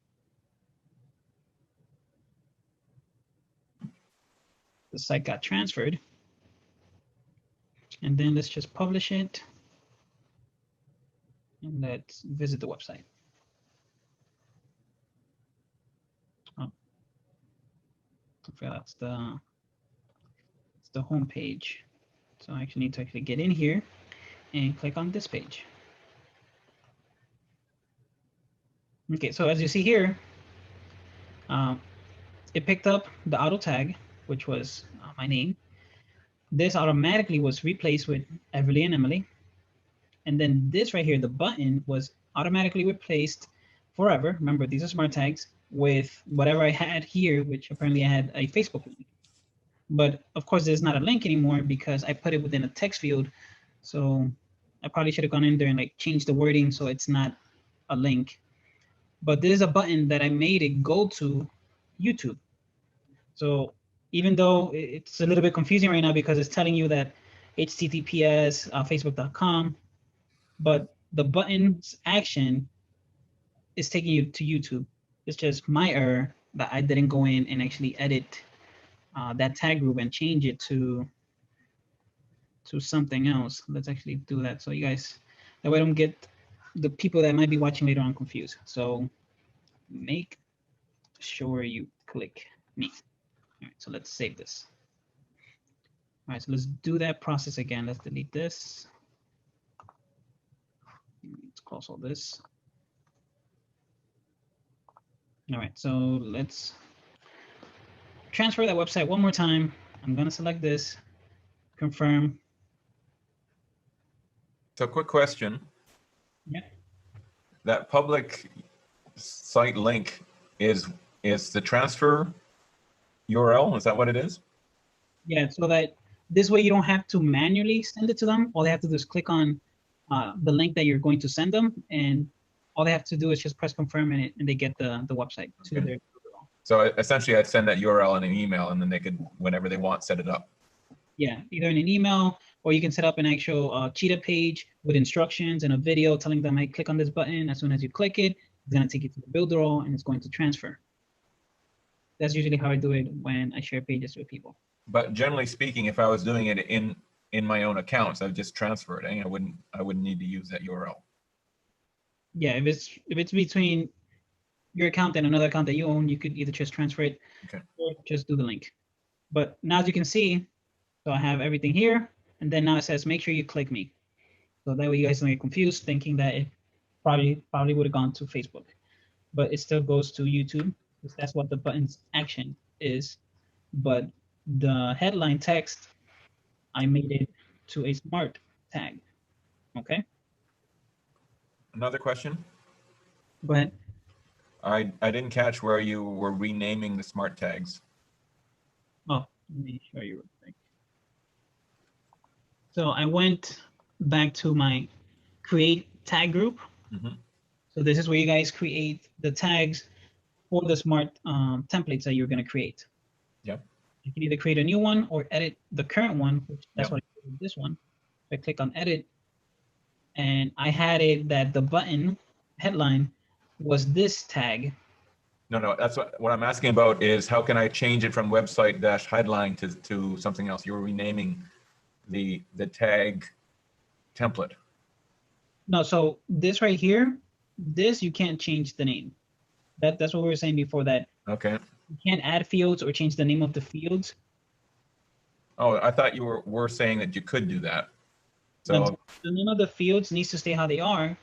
The site got transferred. And then let's just publish it. And let's visit the website. Oh, that's the home page. So I actually need to get in here and click on this page. Okay, so as you see here, it picked up the auto tag, which was my name. This automatically was replaced with Everly and Emily. And then this right here, the button, was automatically replaced forever. Remember, these are smart tags with whatever I had here, which apparently I had a Facebook link. But of course, there's not a link anymore because I put it within a text field. So I probably should have gone in there and like changed the wording so it's not a link. But there's a button that I made it go to YouTube. So even though it's a little bit confusing right now because it's telling you that https facebook.com, but the button's action is taking you to YouTube. It's just my error that I didn't go in and actually edit that tag group and change it to something else. Let's actually do that so you guys, that way I don't get the people that might be watching later on confused. So make sure you click me. All right, so let's save this. All right, so let's do that process again. Let's delete this. Let's close all this. All right, so let's transfer that website one more time. I'm gonna select this, confirm. So quick question. Yeah. That public site link is the transfer URL? Is that what it is? Yeah, so that this way you don't have to manually send it to them. All they have to do is click on the link that you're going to send them, and all they have to do is just press confirm and they get the website to Okay. their. So essentially, I'd send that URL in an email, and then they could, whenever they want, set it up. Yeah, either in an email or you can set up an actual Cheetah page with instructions and a video telling them, hey, click on this button. As soon as you click it, it's going to take you to the Builderall and it's going to transfer. That's usually how I do it when I share pages with people. But generally speaking, if I was doing it in my own accounts, I would just transfer it. I wouldn't need to use that URL. Yeah, if it's between your account and another account that you own, you could either just transfer it or just do the link. But now as you can see, so I have everything here, and then now it says make sure you click me. So that way you guys don't get confused thinking that it probably would have gone to Facebook, but it still goes to YouTube because that's what the button's action is. But the headline text, I made it to a smart tag. Okay. Another question. Go ahead. I didn't catch where you were renaming the smart tags. Oh, let me show you real quick. So I went back to my create tag group. Mhm. So this is where you guys create the tags for the smart templates that you're going to create. Yep. You can either create a new one or edit the current one, which that's Yep. what I did with this one. So I click on edit, and I had it that the button headline was this tag. No, that's what I'm asking about is how can I change it from website dash headline to something else? You were renaming the tag template. No, so this right here, this you can't change the name. That's what we were saying before, that Okay. you can't add fields or change the name of the fields. Oh, I thought you were saying that you could do that. Now, So the name of the fields needs to stay how they are,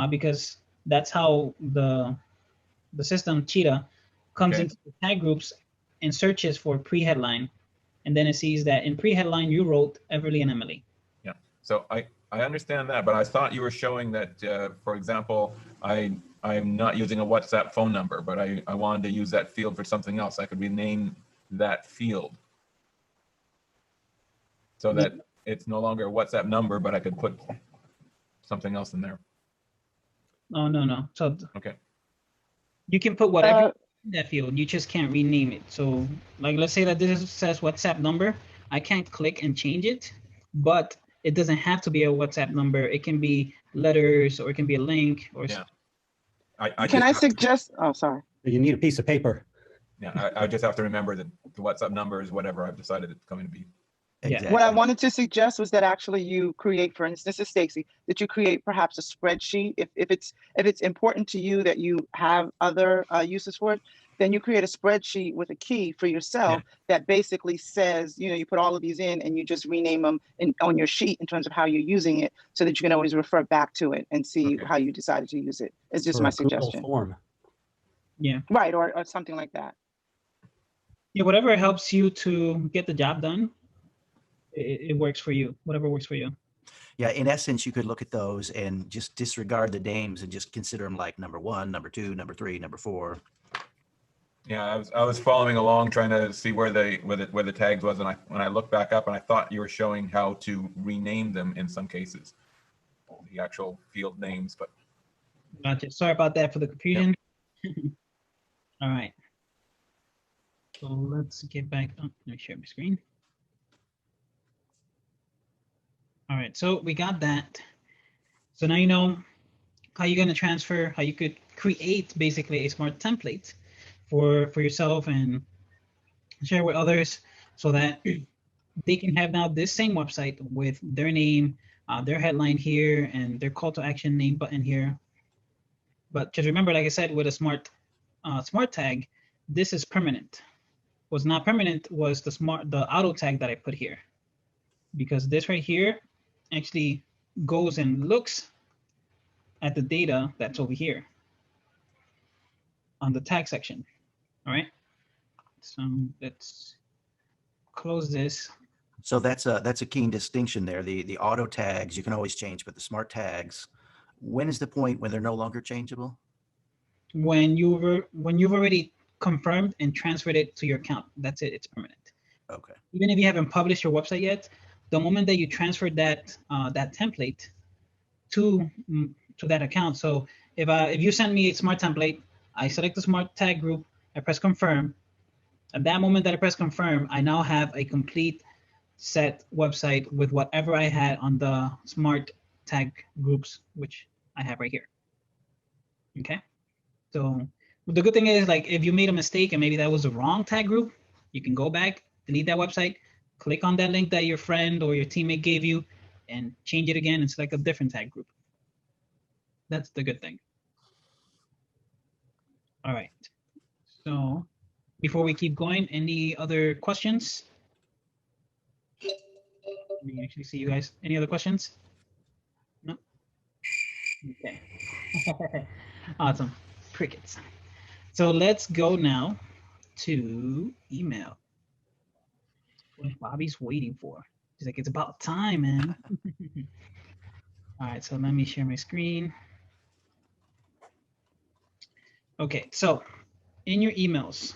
because that's how the system Cheetah comes Okay. into the tag groups and searches for pre-headline, and then it sees that in pre-headline you wrote Everly and Emily. yeah. So I understand that, but I thought you were showing that, for example, I'm not using a WhatsApp phone number, but I wanted to use that field for something else. I could rename that field so that it's no longer a WhatsApp number, but I could put something else in there. Oh, no. So Okay. you can put whatever in that field. You just can't rename it. So like, let's say that this says WhatsApp number. I can't click and change it, but it doesn't have to be a WhatsApp number. It can be letters, or it can be a link, or Yeah. Can I suggest? Oh, sorry. You need a piece of paper. Yeah, I just have to remember that the WhatsApp number is whatever I've decided it's going to be. Yeah. Exactly. What I wanted to suggest was that actually you create, for instance, this is Stacy, that you create perhaps a spreadsheet. If it's important to you that you have other uses for it, then you create a spreadsheet with a key for yourself that basically says, you put all of these in and you just rename them on your sheet in terms of how you're using it, so that you can always refer back to it and see how you decided to use it. It's just Or my a Google suggestion. form. Yeah. Right, or something like that. Yeah, whatever helps you to get the job done, it works for you. Whatever works for you. Yeah, in essence, you could look at those and just disregard the names and just consider them like number 1, number 2, number 3, number 4. Yeah, I was following along trying to see where the tags was, and when I looked back up, and I thought you were showing how to rename them in some cases, the actual field names, but Gotcha. Sorry about that for the confusion. All right. So let's get back. Oh, let me share my screen. All right. So we got that. So now you know how you're going to transfer, how you could create basically a smart template for yourself and share with others so that they can have now this same website with their name, their headline here, and their call to action name button here. But just remember, like I said, with a smart tag, this is permanent. What's not permanent was the auto tag that I put here, because this right here actually goes and looks at the data that's over here on the tag section. All right. So let's close this. So that's a key distinction there. The auto tags you can always change, but the smart tags, when is the point when they're no longer changeable? When you've already confirmed and transferred it to your account, that's it. It's permanent. Okay. Even if you haven't published your website yet, the moment that you transferred that that template to that account. So if you send me a smart template, I select the smart tag group, I press confirm. At that moment that I press confirm, I now have a complete set website with whatever I had on the smart tag groups, which I have right here. Okay. So the good thing is, like, if you made a mistake and maybe that was the wrong tag group, you can go back, delete that website, click on that link that your friend or your teammate gave you, and change it again and select a different tag group. That's the good thing. All right. So before we keep going, any other questions? Let me actually see you guys. Any other questions? No? Okay. Awesome. Crickets. So let's go now to email. What Bobby's waiting for. He's like, it's about time, man. All right, so let me share my screen. Okay, so in your emails,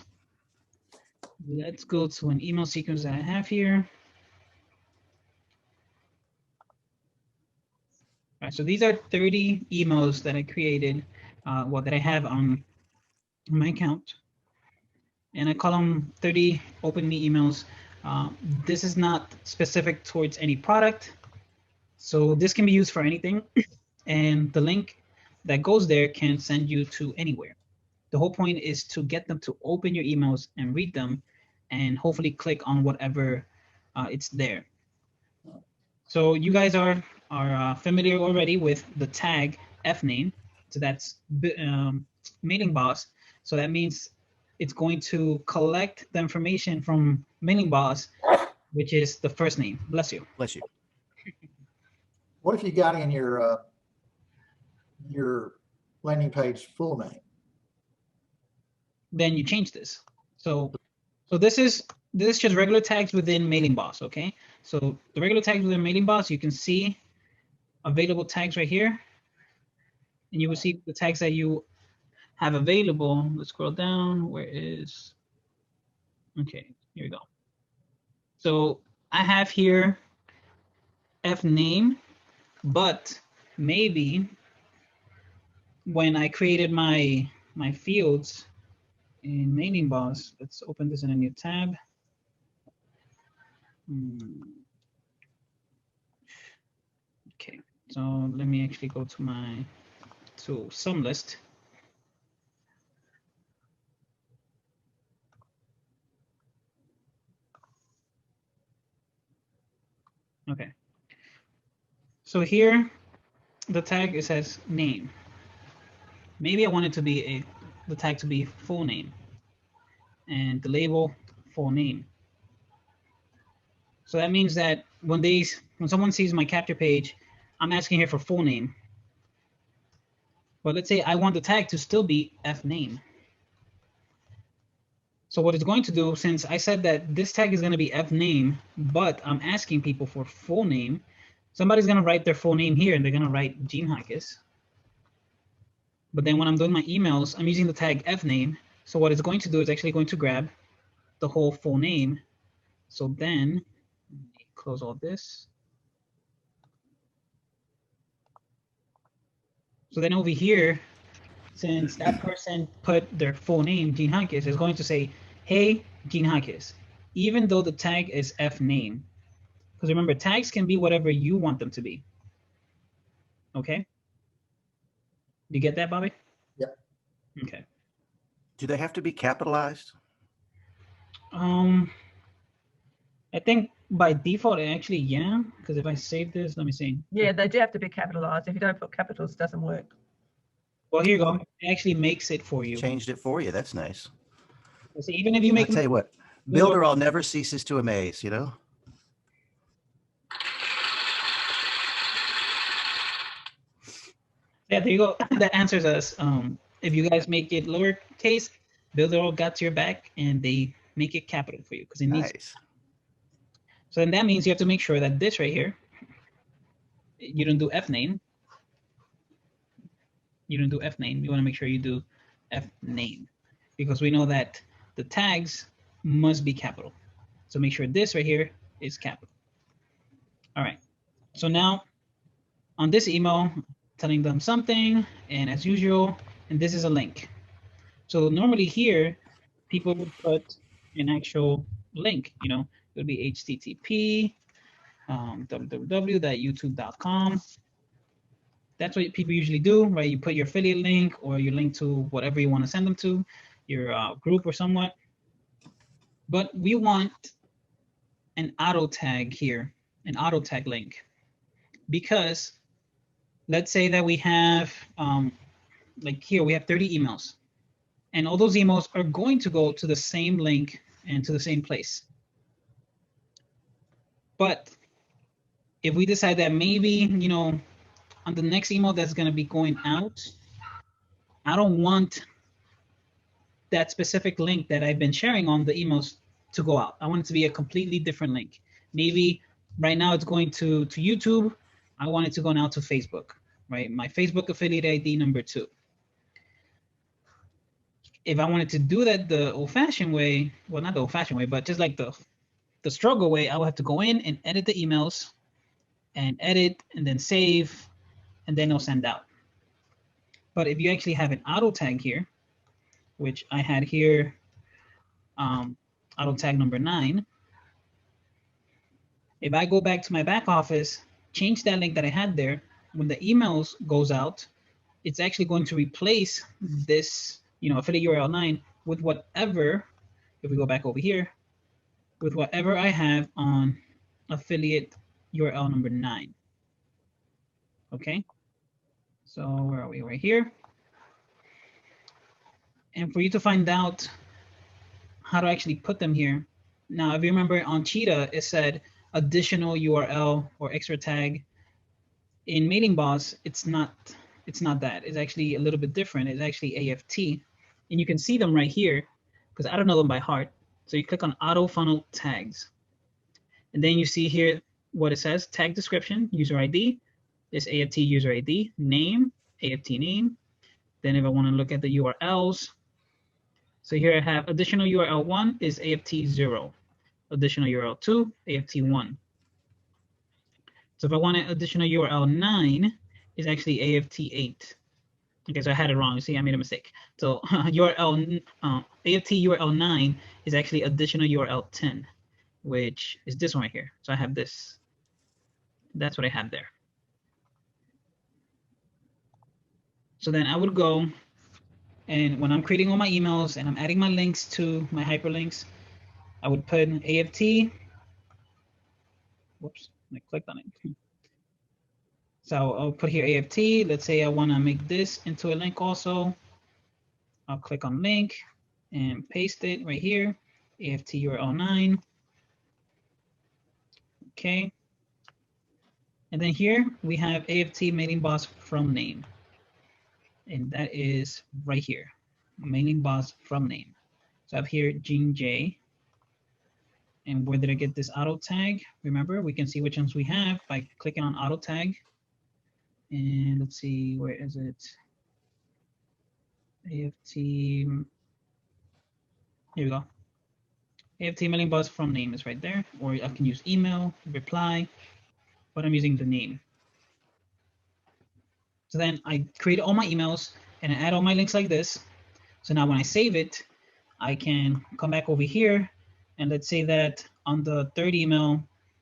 let's go to an email sequence that I have here. All right, so these are 30 emails that I created, that I have on my account. And I call them 30 open me emails. This is not specific towards any product. So this can be used for anything. And the link that goes there can send you to anywhere. The whole point is to get them to open your emails and read them and hopefully click on whatever it's there. So you guys are familiar already with the tag fname. So that's mailing boss. So that means it's going to collect the information from mailing boss, which is the first name. Bless you. Bless you. What if you got in your landing page full name? Then you change this. So this is just regular tags within mailing boss. Okay. So the regular tags within mailing boss, you can see available tags right here, and you will see the tags that you have available. Let's scroll down. Where is? Okay, here we go. So I have here fname, but maybe when I created my fields in mailing boss, let's open this in a new tab. Okay, so let me actually go to some list. Okay. So here, the tag, it says name. Maybe I want it to be the tag to be full name, and the label full name. So that means that when someone sees my capture page, I'm asking here for full name. But let's say I want the tag to still be fname. So what it's going to do, since I said that this tag is going to be fname, but I'm asking people for full name, somebody's going to write their full name here, and they're going to write Gene Hackes. But then when I'm doing my emails, I'm using the tag fname. So what it's going to do is actually going to grab the whole full name. So then let me close all this. So then over here, since that person put their full name, Gene Hankis, is going to say, hey, Gene Hankis, even though the tag is F name. Because remember, tags can be whatever you want them to be. Okay? You get that, Bobby? Yep. Okay. Do they have to be capitalized? I think by default, actually, yeah. Because if I save this, let me see. Yeah, they do have to be capitalized. If you don't put capitals, it doesn't work. Well, here you go. It actually makes it for you. Changed it for you. That's nice. So even if you I make tell you what, Builderall never ceases to amaze, you know? yeah, there you go. That answers us. If you guys make it lowercase, Builderall got your back, and they make it capital for you because it needs. Nice. So then that means you have to make sure that this right here, you don't do F name. You don't do F name. You want to make sure you do F name because we know that the tags must be capital. So make sure this right here is capital. All right. So now on this email, telling them something, and as usual, and this is a link. So normally here, people would put an actual link, you know, it would be http www.youtube.com. That's what people usually do, right? You put your affiliate link or you link to whatever you want to send them to, your group or somewhat. But we want an auto tag here, an auto tag link, because let's say that we have, like here, we have 30 emails. And all those emails are going to go to the same link and to the same place. But if we decide that maybe, you know, on the next email that's going to be going out, I don't want that specific link that I've been sharing on the emails to go out. I want it to be a completely different link. Maybe right now it's going to YouTube. I want it to go now to Facebook, right? My Facebook affiliate ID number 2. If I wanted to do that the old-fashioned way, well, not the old-fashioned way, but just like the struggle way, I would have to go in and edit the emails and edit and then save, and then it'll send out. But if you actually have an auto tag here, which I had here, auto tag number 9, if I go back to my back office, change that link that I had there, when the emails goes out, it's actually going to replace this, you know, affiliate URL 9 with whatever, if we go back over here, with whatever I have on affiliate URL number 9. Okay, so where are we? Right here. And for you to find out how to actually put them here, now if you remember on Cheetah, it said additional URL or extra tag. In Mailing Boss, it's not that. It's actually a little bit different. It's actually AFT, and you can see them right here because I don't know them by heart. So you click on auto funnel tags, and then you see here what it says: tag description, user ID, this AFT user ID, name, AFT name. Then if I want to look at the URLs, so here I have additional URL 1 is AFT 0, additional URL 2, AFT 1. So if I want an additional URL 9 is actually AFT 8. Okay, so I had it wrong. You see, I made a mistake. So URL AFT URL 9 is actually additional URL 10, which is this one right here. So I have this. That's what I have there. So then I would go, and when I'm creating all my emails and I'm adding my links to my hyperlinks, I would put AFT. Whoops, I clicked on it. So I'll put here AFT. Let's say I want to make this into a link also. I'll click on link and paste it right here. AFT URL 9. Okay. And then here we have AFT mailing boss from name. And that is right here. Mailing boss from name. So I have here Gene J. And where did I get this auto tag? Remember, we can see which ones we have by clicking on auto tag. And let's see, where is it? AFT Here we go. AFT mailing box from name is right there, or I can use email, reply, but I'm using the name. So then I create all my emails and I add all my links like this. So now when I save it, I can come back over here and let's say that on the third email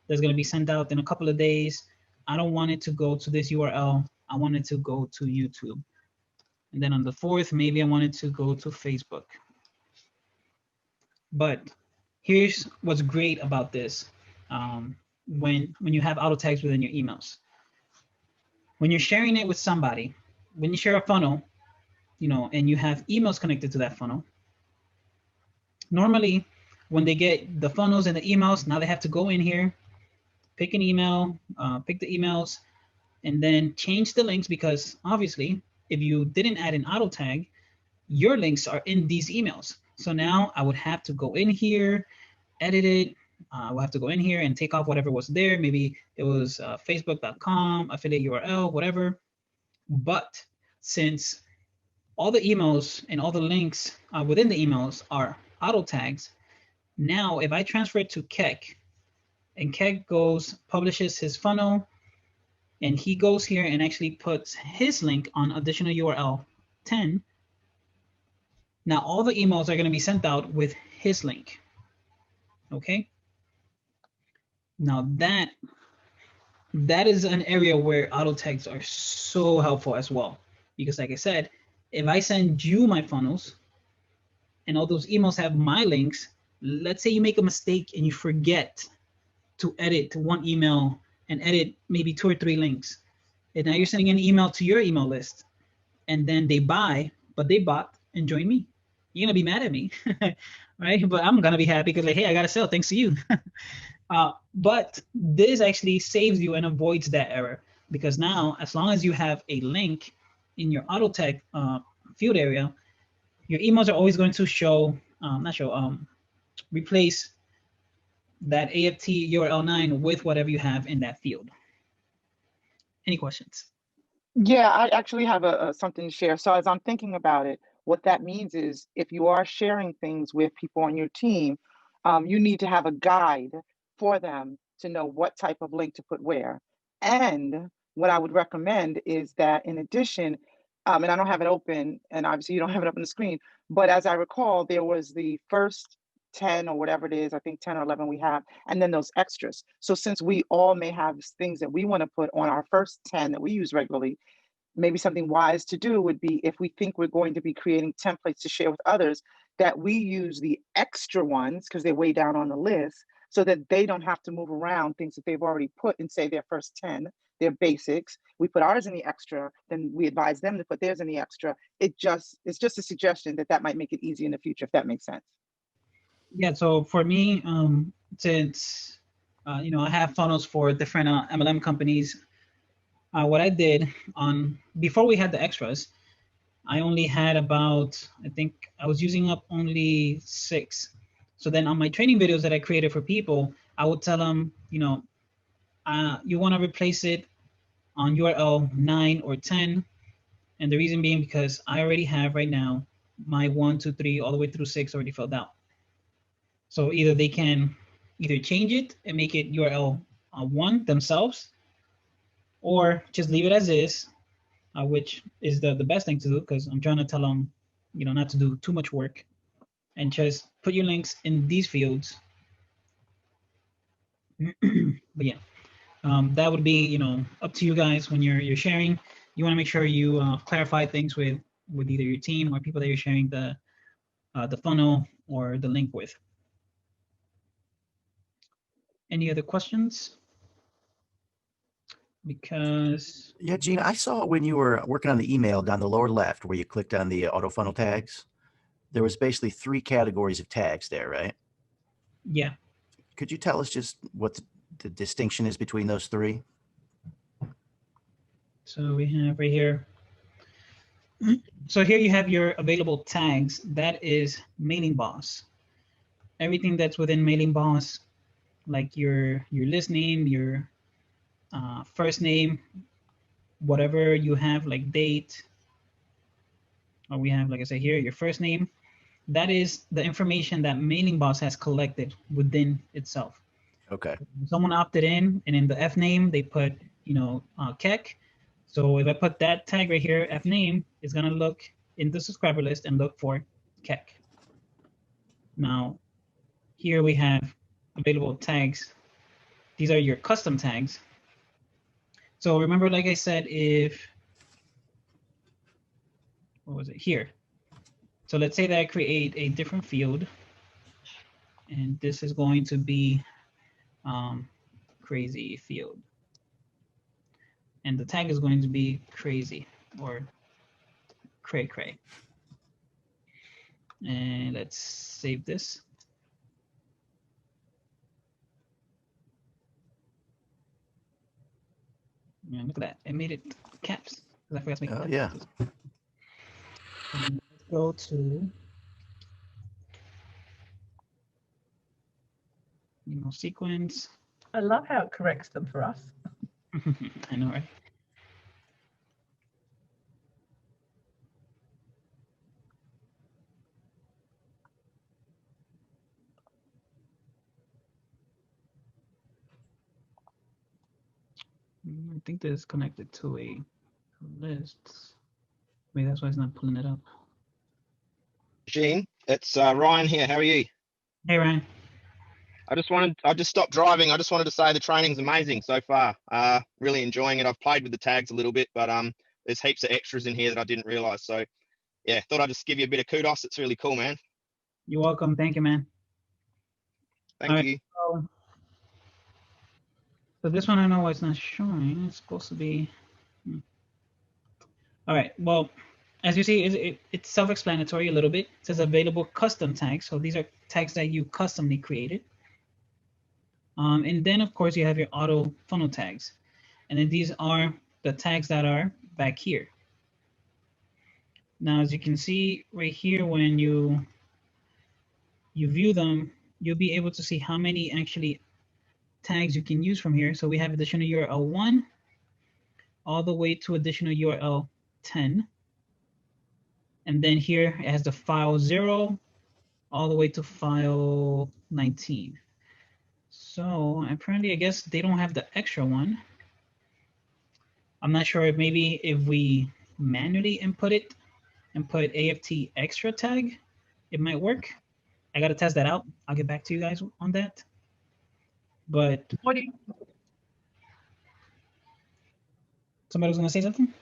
that's going to be sent out in a couple of days, I don't want it to go to this URL. I want it to go to YouTube. And then on the fourth, maybe I want it to go to Facebook. But here's what's great about this when you have auto tags within your emails. When you're sharing it with somebody, when you share a funnel, you know, and you have emails connected to that funnel, normally when they get the funnels and the emails, now they have to go in here, pick an email, pick the emails, and then change the links, because obviously if you didn't add an auto tag, your links are in these emails. So now I would have to go in here, edit it. We'll have to go in here and take off whatever was there. Maybe it was facebook.com, affiliate URL, whatever. But since all the emails and all the links within the emails are auto tags, now if I transfer it to Keck, and Keck goes, publishes his funnel, and he goes here and actually puts his link on additional URL 10, now all the emails are going to be sent out with his link. Okay. Now that is an area where auto tags are so helpful as well, because like I said, if I send you my funnels and all those emails have my links, let's say you make a mistake and you forget to edit one email and edit maybe 2 or 3 links, and now you're sending an email to your email list, and then they buy, but they bought and joined me. You're gonna be mad at me, right? But I'm gonna be happy because like, hey, I got to sell thanks to you. But this actually saves you and avoids that error, because now as long as you have a link in your auto tag field area, your emails are always going to show, replace that AFT URL 9 with whatever you have in that field. Any questions? Yeah, I actually have something to share. So as I'm thinking about it, what that means is if you are sharing things with people on your team, you need to have a guide for them to know what type of link to put where. And what I would recommend is that in addition, and I don't have it open, and obviously you don't have it up on the screen, but as I recall, there was the first 10 or whatever it is, I think 10 or 11 we have, and then those extras. So since we all may have things that we want to put on our first 10 that we use regularly, maybe something wise to do would be, if we think we're going to be creating templates to share with others, that we use the extra ones because they're way down on the list, so that they don't have to move around things that they've already put in, say, their first 10, their basics. We put ours in the extra, then we advise them to put theirs in the extra. It's just a suggestion that might make it easy in the future, if that makes sense. Yeah, so for me, since you know, I have funnels for different MLM companies, what I did before we had the extras, I only had about, I think I was using up only 6. So then on my training videos that I created for people, I would tell them, you know, you want to replace it on URL 9 or 10. And the reason being because I already have right now my 1, 2, 3, all the way through 6 already filled out. So either they can change it and make it URL 1 themselves, or just leave it as is, which is the best thing to do, because I'm trying to tell them, you know, not to do too much work, and just put your links in these fields. But yeah, that would be, you know, up to you guys when you're sharing. You want to make sure you clarify things with either your team or people that you're sharing the funnel or the link with. Any other questions? Because Yeah, Gina, I saw when you were working on the email down the lower left where you clicked on the auto funnel tags, there was basically 3 categories of tags there, right? yeah. Could you tell us just what the distinction is between those 3? So we have right here. So here you have your available tags. That is Mailing Boss. Everything that's within Mailing Boss, like your list name, your first name, whatever you have, like date, or we have, like I said here, your first name, that is the information that Mailing Boss has collected within itself. Okay. Someone opted in, and in the F name, they put, Keck. So if I put that tag right here, F name, it's going to look in the subscriber list and look for Keck. Now, here we have available tags. These are your custom tags. So remember, like I said, what was it here? So let's say that I create a different field, and this is going to be crazy field. And the tag is going to be crazy or cray cray. And let's save this. And look at that, it made it caps. I forgot to make Oh, yeah. Let's go to sequence. I love how it corrects them for us. I know, right? I think this is connected to a list. Maybe that's why it's not pulling it up. Gene, it's Ryan here. How are you? Hey, Ryan. I just stopped driving. I just wanted to say the training's amazing so far. Really enjoying it. I've played with the tags a little bit, but there's heaps of extras in here that I didn't realize. So yeah, thought I'd just give you a bit of kudos. It's really cool, man. You're welcome. Thank you, man. Thank you. So this one, I know why it's not showing. It's supposed to be. All right. Well, as you see, it's self-explanatory a little bit. It says available custom tags. So these are tags that you customly created. And then, of course, you have your auto funnel tags. And then these are the tags that are back here. Now, as you can see right here, when you view them, you'll be able to see how many actually tags you can use from here. So we have additional URL 1 all the way to additional URL 10. And then here it has the file 0 all the way to file 19. So apparently, I guess they don't have the extra one. I'm not sure if maybe if we manually input it and put AFT extra tag, it might work. I got to test that out. I'll get back to you guys on that. But What do you, somebody was going to say something?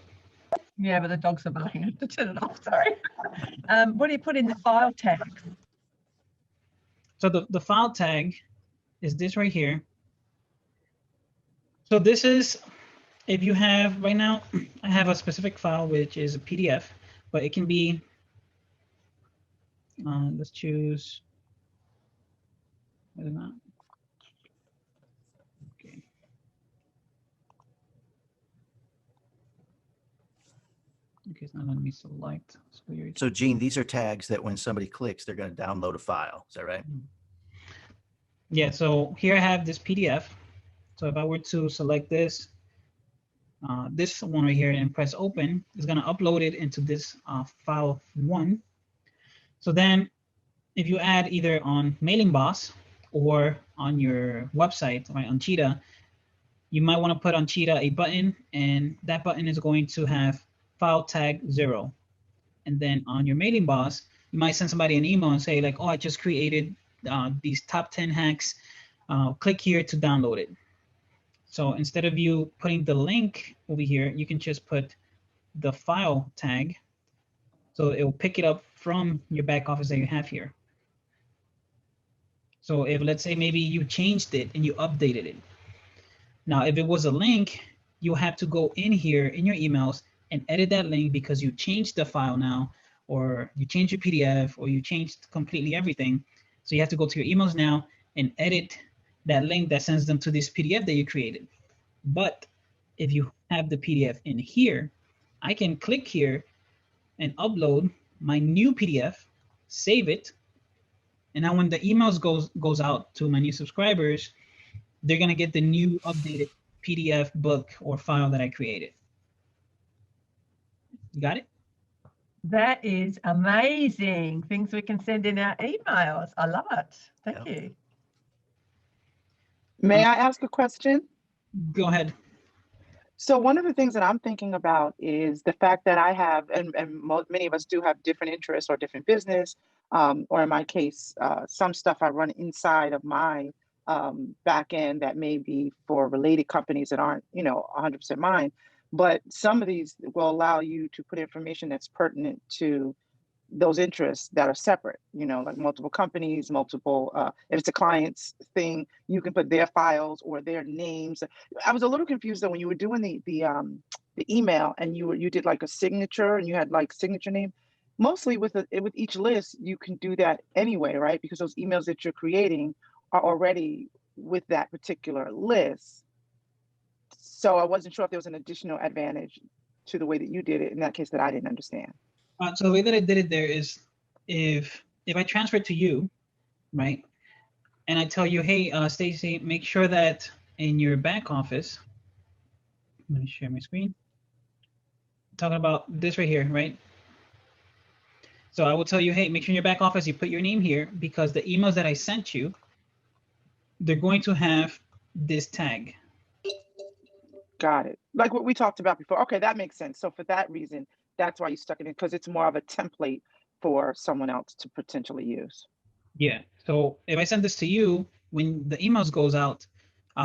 yeah, but the dogs are barking. I have to turn it off. Sorry. What do you put in the file tags? So the file tag is this right here. So this is, if you have, right now, I have a specific file, which is a PDF, but it can be, let's choose, whether or not. Okay. Okay, it's not letting me select. It's weird. So Gene, these are tags that when somebody clicks, they're going to download a file. Is that right? Yeah, so here I have this PDF. So if I were to select this one right here and press open, it's going to upload it into this file 1. So then if you add either on Mailing Boss or on your website, right, on Cheetah, you might want to put on Cheetah a button, and that button is going to have file tag 0. And then on your Mailing Boss, you might send somebody an email and say like, oh, I just created these top 10 hacks. Click here to download it. So instead of you putting the link over here, you can just put the file tag. So it will pick it up from your back office that you have here. So if, let's say, maybe you changed it and you updated it. Now, if it was a link, you have to go in here in your emails and edit that link because you changed the file now, or you changed your PDF, or you changed completely everything. So you have to go to your emails now and edit that link that sends them to this PDF that you created. But if you have the PDF in here, I can click here and upload my new PDF, save it, and now when the emails goes out to my new subscribers, they're gonna get the new updated PDF book or file that I created. You got it? That is amazing. Things we can send in our emails. I love it. Thank Yep. you. May I ask a question? Go ahead. So one of the things that I'm thinking about is the fact that I have, and many of us do have different interests or different business, or in my case, some stuff I run inside of my back end that may be for related companies that aren't, 100% mine. But some of these will allow you to put information that's pertinent to those interests that are separate, like multiple companies, multiple, if it's a client's thing, you can put their files or their names. I was a little confused though when you were doing the email and you did like a signature and you had like signature name. Mostly with each list, you can do that anyway, right? Because those emails that you're creating are already with that particular list. So I wasn't sure if there was an additional advantage to the way that you did it in that case that I didn't understand. So the way that I did it there is if I transfer it to you, right, and I tell you, hey, Stacy, make sure that in your back office, let me share my screen. I'm talking about this right here, right? So I will tell you, hey, make sure in your back office you put your name here because the emails that I sent you, they're going to have this tag. Got it. Like what we talked about before. Okay, that makes sense. So for that reason, that's why you stuck it in, because it's more of a template for someone else to potentially use. Yeah. So if I send this to you, when the emails goes out,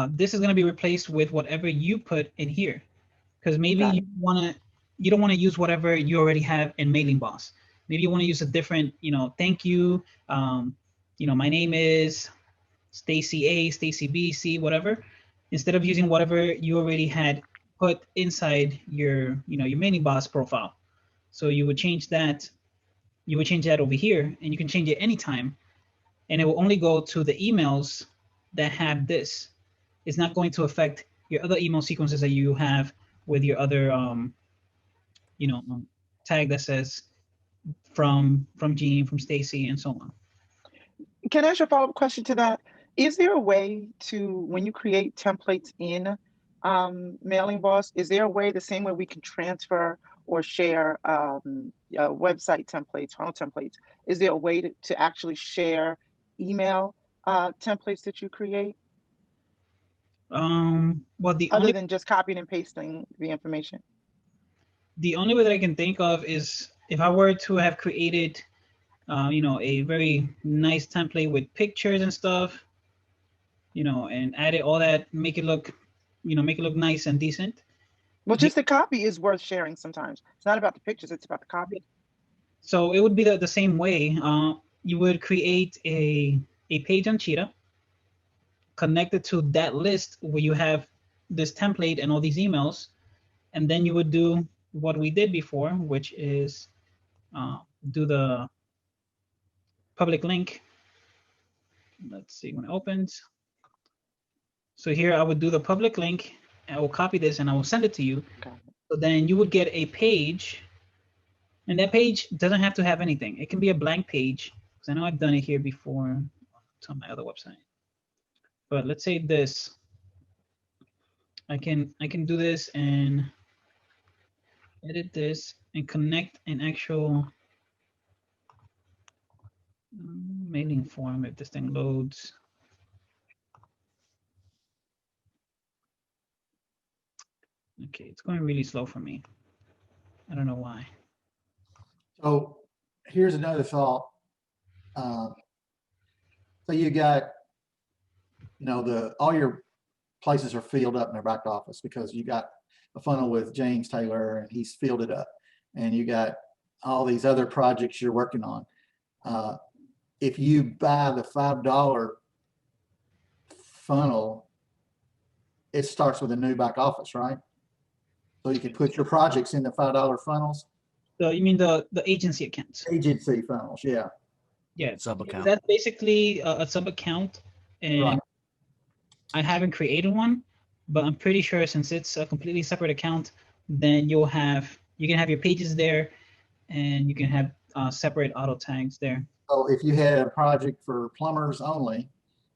this is going to be replaced with whatever you put in here, because maybe you don't want to use whatever you already have in Mailing Boss. Maybe you want to use a different, thank you. My name is Stacy A, Stacy B, C, whatever. Instead of using whatever you already had put inside your, your Mailing Boss profile. So you would change that. You would change that over here, and you can change it anytime. And it will only go to the emails that have this. It's not going to affect your other email sequences that you have with your other, tag that says from Jean, from Stacy, and so on. Can I ask a follow-up question to that? Is there a way to, when you create templates in Mailing Boss, is there a way, the same way we can transfer or share website templates, funnel templates, is there a way to actually share email templates that you create? Well, other than just copying and pasting the information? The only way that I can think of is if I were to have created, a very nice template with pictures and stuff, and added all that, make it look nice and decent. Well, just the copy is worth sharing sometimes. It's not about the pictures, it's about the copy. So it would be the same way. You would create a page on Cheetah, connected to that list where you have this template and all these emails, and then you would do what we did before, which is do the public link. Let's see when it opens. So here I would do the public link, and I will copy this and I will send it to you. So then you would get a page, and that page doesn't have to have anything. It can be a blank page, because I know I've done it here before. It's on my other website. But let's say this. I can do this and edit this and connect an actual mailing form if this thing loads. Okay, it's going really slow for me. I don't know why. So here's another thought. So you got, all your places are filled up in their back office because you got a funnel with James Taylor and he's filled it up, and you got all these other projects you're working on. If you buy the $5 funnel, it starts with a new back office, right? So you can put your projects in the $5 funnels. So you mean the agency accounts? Agency funnels, yeah. Yeah, Sub account. that's basically a sub account, and Right. I haven't created one, but I'm pretty sure since it's a completely separate account, then you can have your pages there, and you can have separate auto tags there. So if you had a project for plumbers only,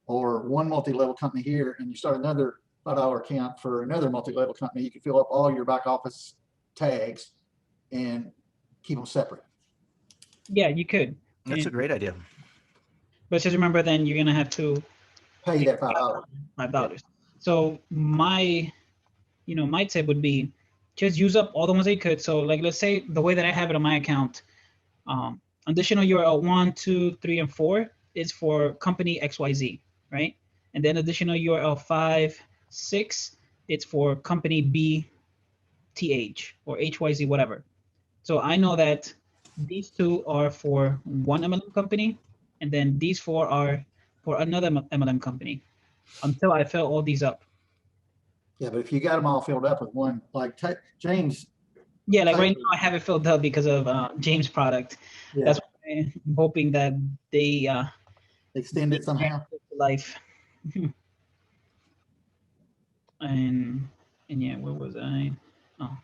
or one multi-level company here, and you start another $5 account for another multi-level company, you can fill up all your back office tags and keep them separate. Yeah, you could. That's a And- great idea. but just remember, then you're gonna have to Pay that $5. $5. So my tip would be just use up all the ones that you could. So like, let's say the way that I have it on my account, additional URL 1, 2, 3, and 4 is for company XYZ, right? And then additional URL 5, 6, it's for company BTH or HYZ, whatever. So I know that these 2 are for one MLM company, and then these 4 are for another MLM company until I fill all these up. Yeah, but if you got them all filled up with one, like James, Yeah, like right Type- now I have it filled up because of James' product. yeah, That's why I'm hoping that they extend it somehow. life. and yeah, where was I? Oh,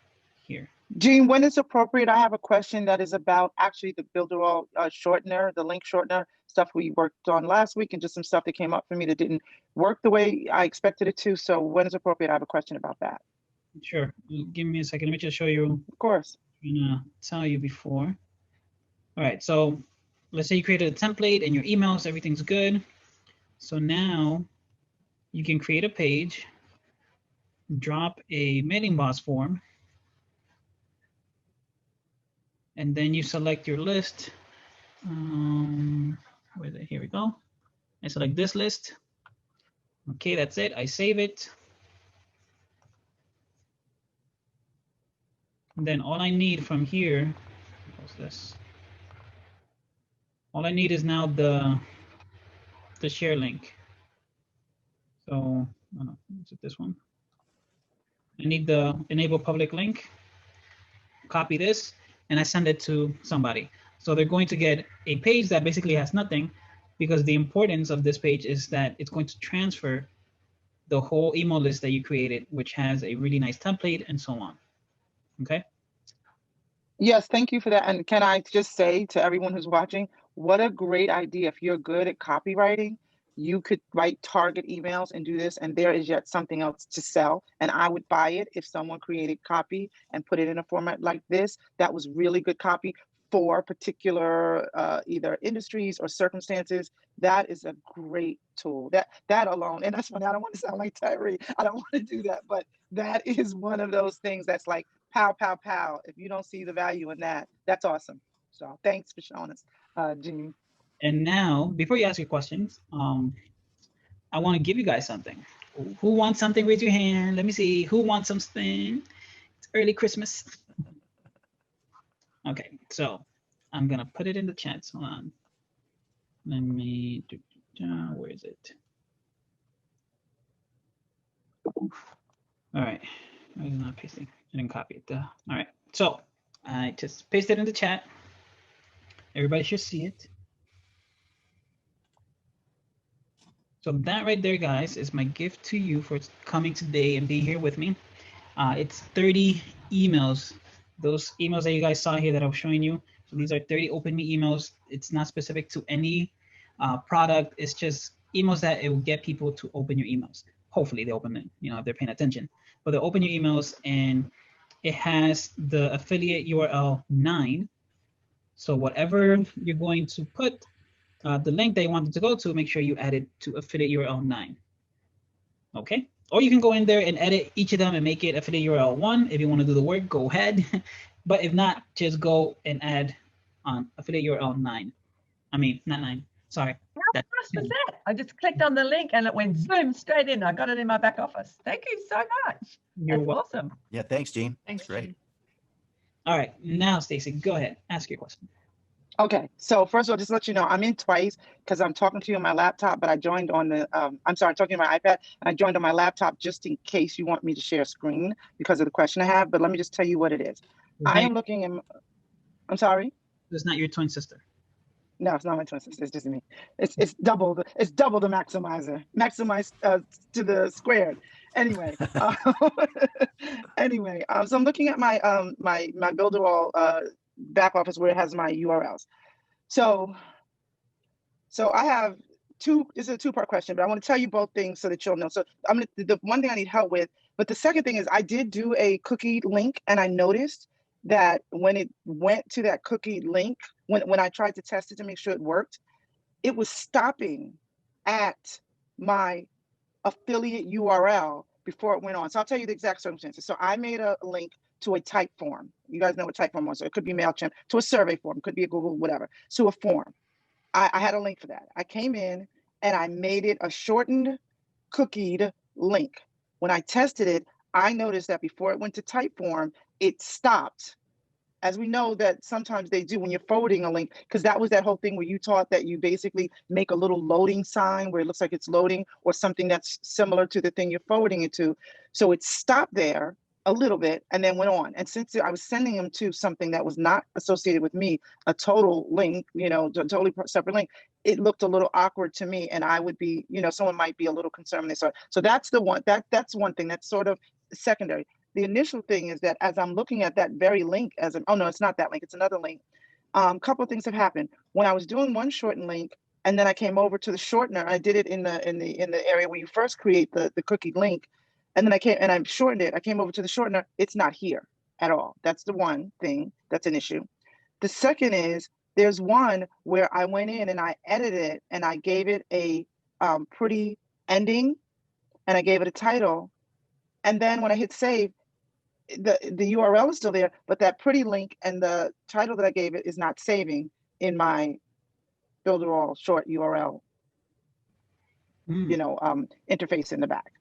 here. Gene, when it's appropriate, I have a question that is about actually the Builderall shortener, the link shortener, stuff we worked on last week, and just some stuff that came up for me that didn't work the way I expected it to. So when it's appropriate, I have a question about that. Sure. Give me a second. Let me just show you. Of course. I'm gonna tell you before. All right. So let's say you created a template and your emails, everything's good. So now you can create a page, drop a mailing boss form, and then you select your list. Where is it? Here we go. I select this list. Okay, that's it. I save it. And then all I need from here, what's this? All I need is now the share link. So, is it this one? I need the enable public link. Copy this, and I send it to somebody. So they're going to get a page that basically has nothing, because the importance of this page is that it's going to transfer the whole email list that you created, which has a really nice template and so on. Okay. Yes, thank you for that. And can I just say to everyone who's watching, what a great idea. If you're good at copywriting, you could write target emails and do this, and there is yet something else to sell. And I would buy it if someone created copy and put it in a format like this. That was really good copy for particular either industries or circumstances. That is a great tool. That alone, and that's funny, I don't want to sound like Tyree. I don't want to do that, but that is one of those things that's like pow, pow, pow. If you don't see the value in that, that's awesome. So thanks for showing us, Gene. And now, before you ask your questions, I want to give you guys something. Who wants something? Raise your hand. Let me see. Who wants something? It's early Christmas. Okay, so I'm gonna put it in the chat. Hold on. Let me do. Where is it? All right. I was not pasting. I didn't copy it. All right. So I just pasted it in the chat. Everybody should see it. So that right there, guys, is my gift to you for coming today and being here with me. It's 30 emails. Those emails that you guys saw here that I was showing you. So these are 30 Open Me emails. It's not specific to any product. It's just emails that it will get people to open your emails. Hopefully they open it, if they're paying attention. But they open your emails, and it has the affiliate URL 9. So whatever you're going to put, the link that you want it to go to, make sure you add it to affiliate URL 9. Okay? Or you can go in there and edit each of them and make it affiliate URL 1. If you want to do the work, go ahead. But if not, just go and add on affiliate URL 9. I mean, not 9. Sorry. How fast was that? I just clicked on the link and it went zoom straight in. I got it in my back office. Thank you so much. You're That's welcome. awesome. Yeah, thanks, Gene. Thanks, Great. Gene. All right. Now, Stacy, go ahead. Ask your question. Okay, so first of all, just to let you know, I'm in twice because I'm talking to you on my laptop, but I joined on the, I'm sorry, talking on my iPad, and I joined on my laptop just in case you want me to share screen because of the question I have, but let me just tell you what it is. I am looking in, I'm sorry? It's not your twin sister. No, it's not my twin sister, it's just me. It's double the maximizer, maximize to the squared. Anyway, anyway, so I'm looking at my my Builderall back office where it has my URLs. So I have this is a two-part question, but I want to tell you both things so that you'll know. So the one thing I need help with, but the second thing is I did do a cookie link and I noticed that when it went to that cookie link, when I tried to test it to make sure it worked, it was stopping at my affiliate URL before it went on. So I'll tell you the exact circumstances. So I made a link to a type form. You guys know what type form was. So it could be MailChimp, to a survey form, could be a Google, whatever, to a form. I had a link for that. I came in and I made it a shortened, cookied link. When I tested it, I noticed that before it went to type form, it stopped. As we know that sometimes they do when you're forwarding a link, because that was that whole thing where you taught that you basically make a little loading sign where it looks like it's loading or something that's similar to the thing you're forwarding it to. So it stopped there a little bit and then went on. And since I was sending them to something that was not associated with me, a total link, you know, a totally separate link, it looked a little awkward to me. And I would be, you know, someone might be a little concerned when they saw it. So that's the one, that's one thing that's sort of secondary. The initial thing is that as I'm looking at that very link, oh no, it's not that link, it's another link. A couple of things have happened. When I was doing one shortened link, and then I came over to the shortener, I did it in the area where you first create the cookie link, and then I shortened it. I came over to the shortener. It's not here at all. That's the one thing that's an issue. The second is there's one where I went in and I edited it and I gave it a pretty ending, and I gave it a title, and then when I hit save, the URL is still there, but that pretty link and the title that I gave it is not saving in my Builderall short URL, you know, interface in the back.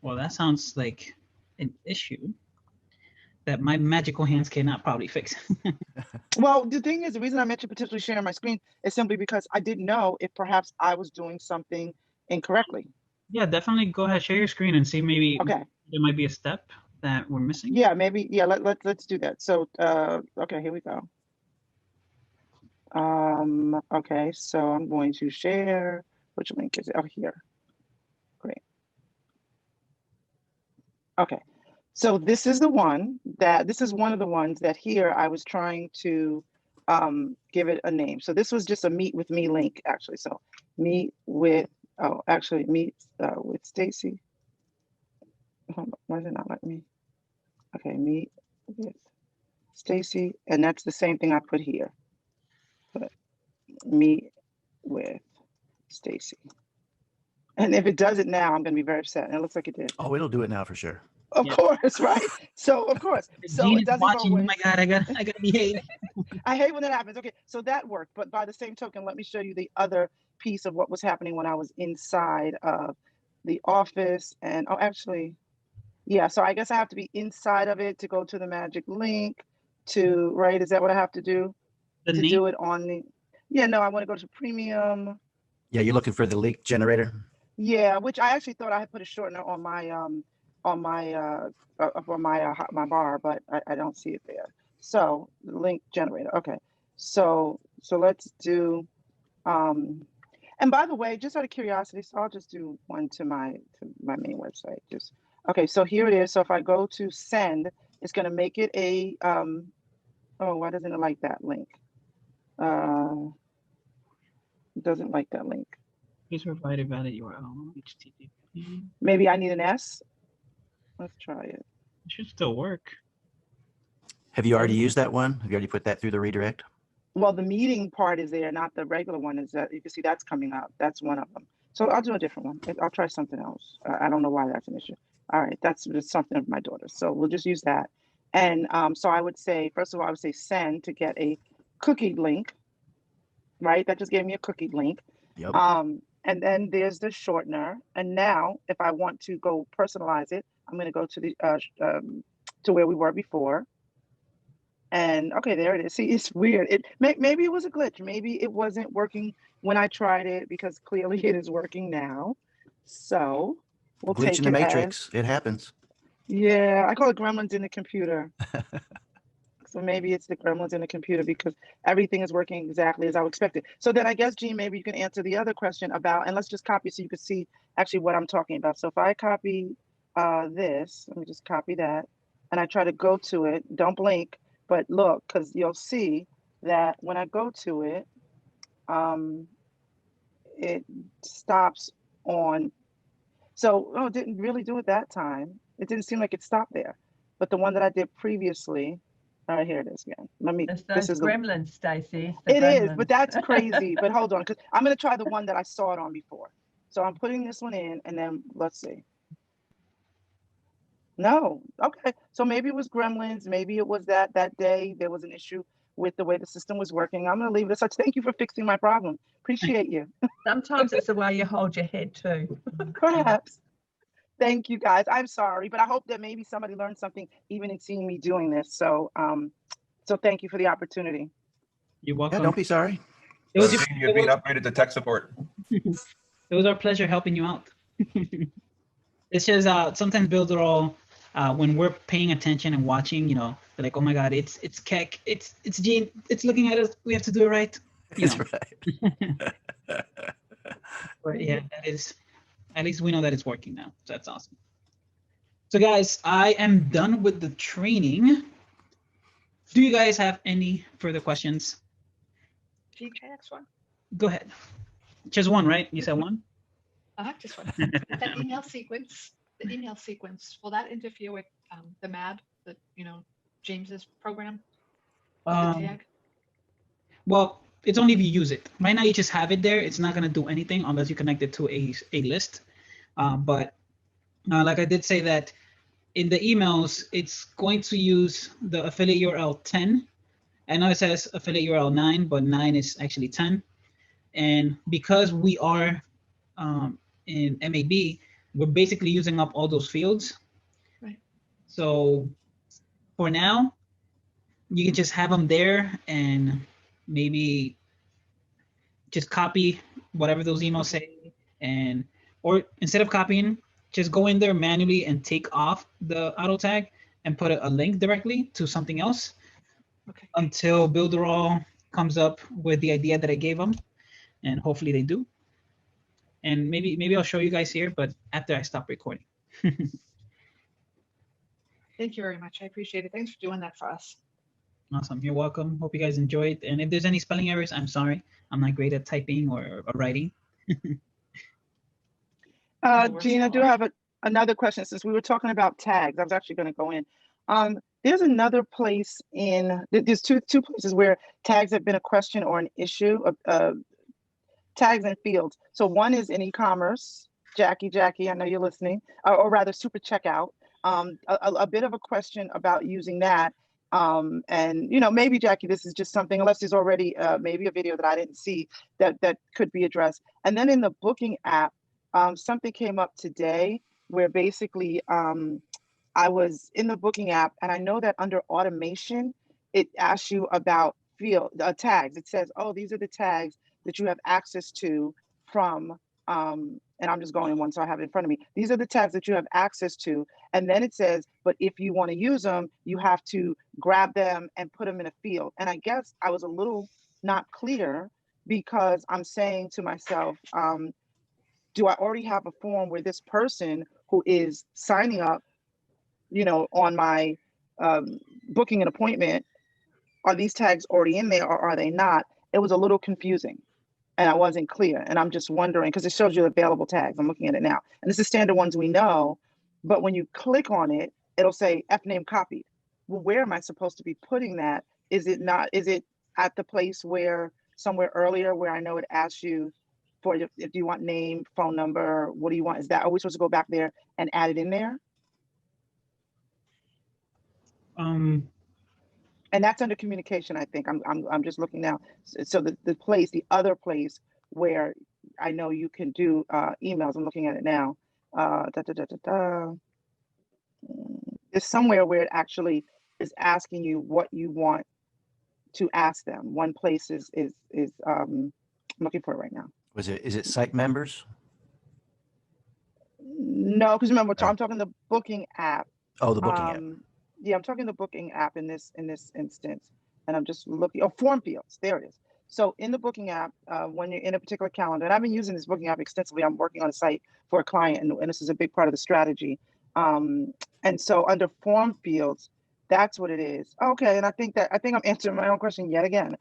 Well, that sounds like an issue that my magical hands cannot probably fix. Well, the thing is, the reason I mentioned potentially sharing my screen is simply because I didn't know if perhaps I was doing something incorrectly. Yeah, definitely go ahead, share your screen and see maybe Okay. there might be a step that we're missing. Yeah, maybe. Yeah, let's do that. So, okay, here we go. Okay, so I'm going to share. Which link is it? Oh, here. Great. Okay, so this is one of the ones that here I was trying to give it a name. So this was just a meet with me link, actually. So meet with, meet with Stacy. Why is it not letting me? Okay, meet with Stacy, and that's the same thing I put here. But meet with Stacy. And if it does it now, I'm going to be very upset. And it looks like it did. Oh, it'll do it now for sure. Of course, right? So of course. So Gene it is doesn't watching. go Oh my God, I gotta behave. I hate when that happens. Okay, so that worked. But by the same token, let me show you the other piece of what was happening when I was inside of the office. And actually, yeah, so I guess I have to be inside of it to go to the magic link to, right? Is that what I have to do? The to name? do it on the, yeah, no, I want to go to premium. Yeah, you're looking for the link generator. Yeah, which I actually thought I had put a shortener on my bar, but I don't see it there. So the link generator. Okay, so let's do. And by the way, just out of curiosity, so I'll just do one to my main website. Just okay. So here it is. So if I go to send, it's going to make it a. Oh, why doesn't it like that link? It doesn't like that link. Please provide a valid URL. HTTP. Maybe I need an S. Let's try it. It should still work. Have you already used that one? Have you already put that through the redirect? Well, the meeting part is there, not the regular one. Is that you can see that's coming up. That's one of them. So I'll do a different one. I'll try something else. I don't know why that's an issue. All right, that's just something of my daughter. So we'll just use that. And so I would say, first of all, I would say send to get a cookie link. Right, that just gave me a cookie link. Yep. And then there's the shortener. And now, if I want to go personalize it, I'm going to go to the to where we were before. And okay, there it is. See, it's weird. Maybe it was a glitch. Maybe it wasn't working when I tried it, because clearly it is working now. So we'll Glitch take in the it matrix. as, It happens. yeah, I call it gremlins in the computer. So maybe it's the gremlins in the computer, because everything is working exactly as I would expect it. So then I guess, Gene, maybe you can answer the other question about, and let's just copy so you can see actually what I'm talking about. So if I copy this, let me just copy that, and I try to go to it, don't blink, but look, because you'll see that when I go to it, it stops on. So it didn't really do it that time. It didn't seem like it stopped there. But the one that I did previously, All right, here it is again. Let me, It's this those is the, gremlins, Stacey. The it is, but gremlins. that's crazy. But hold on, because I'm going to try the one that I saw it on before. So I'm putting this one in, and then let's see. No, okay. So maybe it was gremlins. Maybe it was that day there was an issue with the way the system was working. I'm going to leave it as such. Thank you for fixing my problem. Appreciate you. Sometimes it's the way you hold your head too. Perhaps. Thank you guys. I'm sorry, but I hope that maybe somebody learned something even in seeing me doing this. So, so thank you for the opportunity. You're Yeah, welcome. don't be sorry. It was, So you're being upgraded to tech support. it was our pleasure helping you out. It's just sometimes Builderall, when we're paying attention and watching, you know, they're like, oh my God, it's Keck, it's Gene, it's looking at us. We have to do it right. You know. That's right. But yeah, that is, at least we know that it's working now. So that's awesome. So guys, I am done with the training. Do you guys have any further questions? Gene, can I ask one? Go ahead. Just one, right? You said one? Just one. That email sequence, the email sequence, will that interfere with the MAD, the, you know, James's program? Of the tag? Well, it's only if you use it. Right now, you just have it there. It's not going to do anything unless you connect it to a list. But like I did say that in the emails, it's going to use the affiliate URL 10. I know it says affiliate URL 9, but 9 is actually 10. And because we are in MAB, we're basically using up all those fields. Right. So for now, you can just have them there and maybe just copy whatever those emails say, and or instead of copying, just go in there manually and take off the auto tag and put a link directly to something else. Okay. Until Builderall comes up with the idea that I gave them, and hopefully they do. And maybe I'll show you guys here, but after I stop recording. Thank you very much. I appreciate it. Thanks for doing that for us. Awesome. You're welcome. Hope you guys enjoyed. And if there's any spelling errors, I'm sorry. I'm not great at typing or writing. Gene, I do have another question. Since we were talking about tags, I was actually going to go in. There's another place there's two places where tags have been a question or an issue of tags and fields. So one is in e-commerce. Jackie, I know you're listening, or rather super checkout. A bit of a question about using that. And you know, maybe Jackie, this is just something, unless there's already maybe a video that I didn't see that could be addressed. And then in the booking app, something came up today where basically I was in the booking app, and I know that under automation, it asks you about field tags. It says, oh, these are the tags that you have access to from, and I'm just going in one so I have it in front of me. These are the tags that you have access to. And then it says, but if you want to use them, you have to grab them and put them in a field. And I guess I was a little not clear because I'm saying to myself, do I already have a form where this person who is signing up, you know, on my booking an appointment, are these tags already in there or are they not? It was a little confusing and I wasn't clear. And I'm just wondering, because it shows you available tags. I'm looking at it now. And this is standard ones we know, but when you click on it, it'll say F name copied. Well, where am I supposed to be putting that? Is it at the place where somewhere earlier where I know it asks you for if you want name, phone number, what do you want? Are we supposed to go back there and add it in there? And that's under communication, I think. I'm just looking now. So the other place where I know you can do emails, I'm looking at it now. There's somewhere where it actually is asking you what you want to ask them. One place is I'm looking for it right now. Is it site members? No, because remember, I'm talking the booking app. Oh, the booking app. Yeah, I'm talking the booking app in this instance, and I'm just looking. Oh, form fields. There it is. So in the booking app, when you're in a particular calendar, and I've been using this booking app extensively. I'm working on a site for a client, and this is a big part of the strategy. And so under form fields, that's what it is. Okay, and I think I'm answering my own question yet again.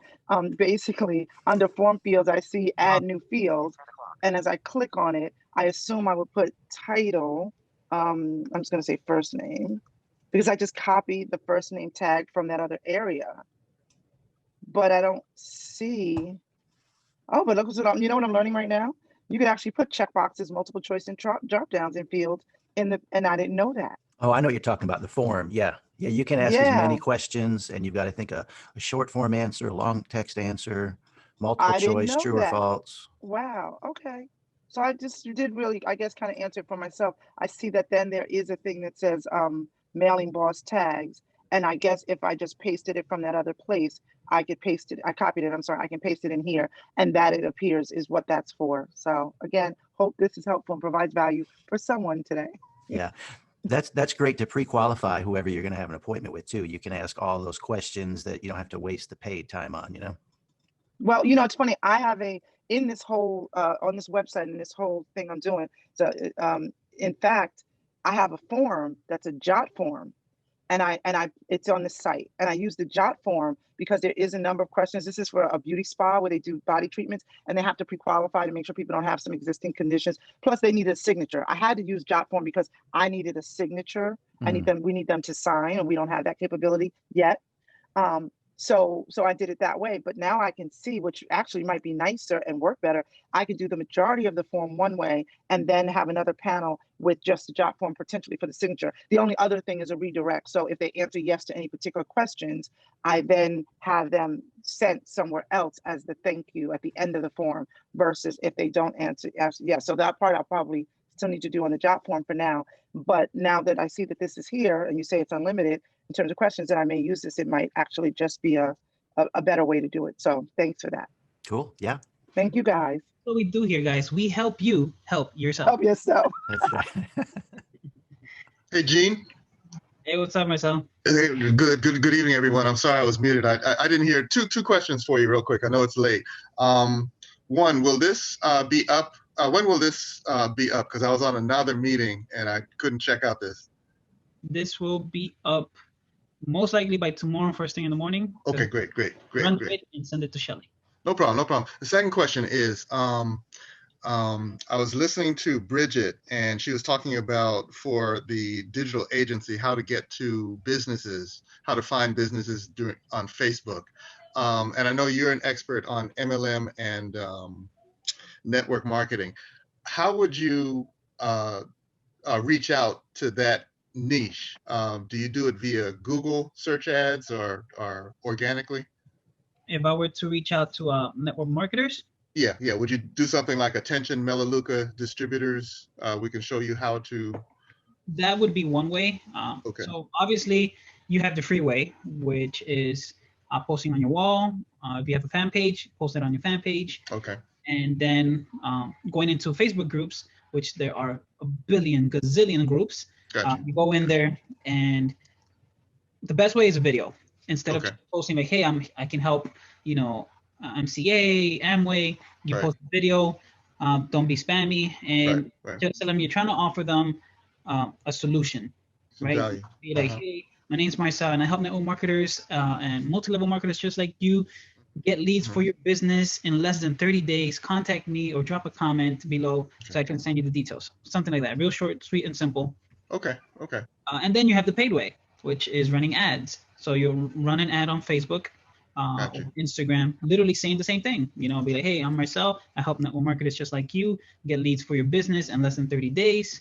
Basically, under form fields, I see add new fields, and as I click on it, I assume I would put title. I'm just going to say first name. because I just copied the first name tag from that other area. But I don't see, oh, but look what you know what I'm learning right now? You can actually put checkboxes, multiple choice and drop downs in fields and I didn't know that. Oh, I know what you're talking about, the form. Yeah. Yeah, you can ask as many questions, and you've got to think a short form answer, a long text answer, multiple I didn't choice, know true or that. false. Wow. Okay. So I just did really, I guess, kind of answer it for myself. I see that then there is a thing that says mailing boss tags. And I guess if I just pasted it from that other place, I could paste it. I copied it. I'm sorry. I can paste it in here, and that it appears is what that's for. So again, hope this is helpful and provides value for someone today. Yeah. That's great to pre-qualify whoever you're going to have an appointment with too. You can ask all those questions that you don't have to waste the paid time on, you know? Well, you know, it's funny. I have in this whole, on this website and this whole thing I'm doing. So in fact, I have a form that's a jot form, and it's on the site, and I use the jot form because there is a number of questions. This is for a beauty spa where they do body treatments, and they have to pre-qualify to make sure people don't have some existing conditions. Plus, they need a signature. I had to use jot form because I needed a signature. We need them to sign, and we don't have that capability yet. So I did it that way, but now I can see, which actually might be nicer and work better. I could do the majority of the form one way and then have another panel with just the jot form potentially for the signature. The only other thing is a redirect. So if they answer yes to any particular questions, I then have them sent somewhere else as the thank you at the end of the form versus if they don't answer yes. So that part I'll probably still need to do on the jot form for now. But now that I see that this is here and you say it's unlimited, in terms of questions that I may use this, it might actually just be a better way to do it. So thanks for that. Cool. Yeah. Thank you, guys. What we do here, guys, we help you help yourself. Help yourself. That's right. Hey, Gene. Hey, what's up, Marcel? Hey, good evening, everyone. I'm sorry I was muted. I didn't hear two questions for you real quick. I know it's late. One, will this be up? When will this be up? Because I was on another meeting and I couldn't check out this. This will be up most likely by tomorrow, first thing in the morning. Okay, great. Run it and send it to Shelly. No problem. The second question is, I was listening to Bridget, and she was talking about for the digital agency how to get to businesses, how to find businesses on Facebook. And I know you're an expert on MLM and network marketing. How would you reach out to that niche? Do you do it via Google search ads or organically? If I were to reach out to network marketers? Yeah. Would you do something like Attention Melaleuca Distributors? We can show you how to. That would be one way. Okay. So obviously you have the free way, which is posting on your wall. If you have a fan page, post it on your fan page. Okay. And then going into Facebook groups, which there are a gazillion groups. Gotcha. You go in there, and the best way is a video. Instead of posting like, hey, I can help, MCA, Amway, you post a video, don't be spammy, and just tell them you're trying to offer them a solution, right? Value. Be like, hey, my name's Marcel, and I help network marketers and multi-level marketers just like you get leads for your business in less than 30 days. Contact me or drop a comment below so I can send you the details. Something like that. Real short, sweet, and simple. Okay. And then you have the paid way, which is running ads. So you'll run an ad on Facebook, or Instagram, literally saying the same thing. Be like, hey, I'm Marcel. I help network marketers just like you get leads for your business in less than 30 days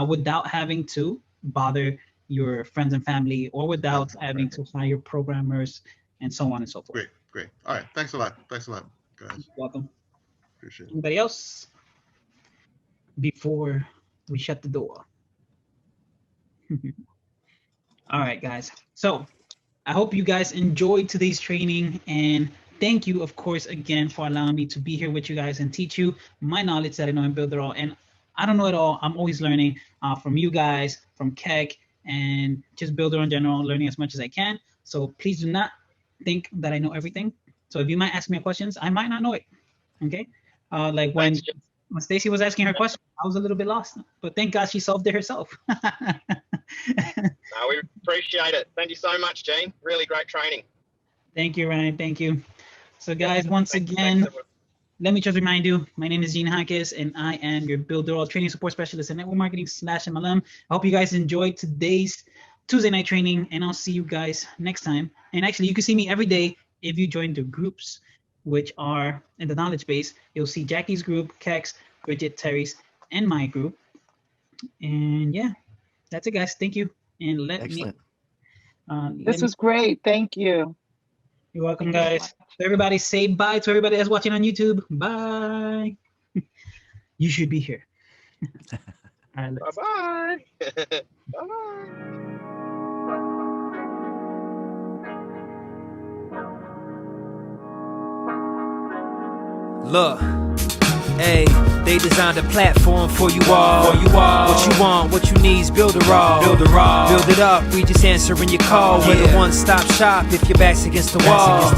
without having to bother your friends and family or without having to hire programmers and so on and so forth. Great. All right. Thanks a lot, guys. You're welcome. Appreciate it. Anybody else before we shut the door? All right, guys. So I hope you guys enjoyed today's training, and thank you, of course, again for allowing me to be here with you guys and teach you my knowledge that I know in Builderall. And I don't know it all. I'm always learning from you guys, from Keck, and just Builderall in general, learning as much as I can. So please do not think that I know everything. So if you might ask me questions, I might not know it. Okay. Like when Stacy was asking her question, I was a little bit lost, but thank God she solved it herself. We appreciate it. Thank you so much, Gene. Really great training. Thank you, Ryan. Thank you. So guys, once again, let me just remind you, my name is Gene Hankes, and I am your Builderall Training Support Specialist in Network Marketing /MLM. I hope you guys enjoyed today's Tuesday night training, and I'll see you guys next time. And actually, you can see me every day if you join the groups, which are in the knowledge base. You'll see Jackie's group, Kex, Bridget, Terry's, and my group. And yeah, that's it, guys. Thank you. And Excellent. This was great. Thank you. You're welcome, guys. So everybody say bye to everybody that's watching on YouTube. Bye. You should be here. All right, Bye-bye. Bye-bye. Look, hey, they designed a platform for you all. What you want, what you need is Builderall. Build it up, we just answering your call. We're the one-stop shop if your back's against the wall.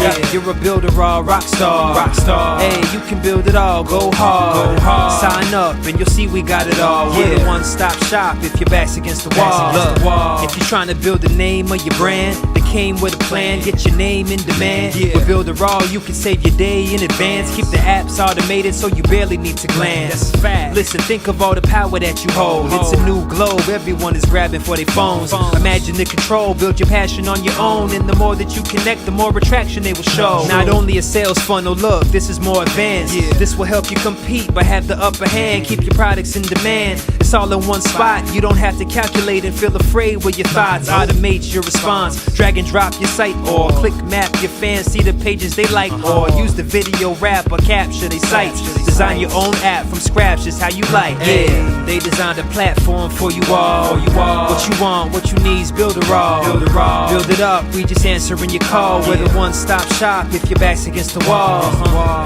Yeah, you're a Builderall rock star. Hey, you can build it all, go hard. Sign up and you'll see we got it all. We're the one-stop shop if your back's against the wall. Look, if you're trying to build the name of your brand, they came with a plan, get your name in demand. With Builderall, you can save your day in advance. Keep the apps automated so you barely need to glance. Listen, think of all the power that you hold. It's a new globe, everyone is grabbing for their phones. Imagine the control, build your passion on your own. And the more that you connect, the more attraction they will show. Not only a sales funnel, look, this is more advanced. This will help you compete, but have the upper hand. Keep your products in demand. It's all in one spot. You don't have to calculate and feel afraid with your thoughts. Automate your response. Drag and drop your site or click map your fans. See the pages they like or use the video wrap or capture their sites. Design your own app from scratch, just how you like. Yeah, they designed a platform for you all. What you want, what you need is Builderall. Build it up, we just answering your call. We're the one-stop shop if your back's against the wall.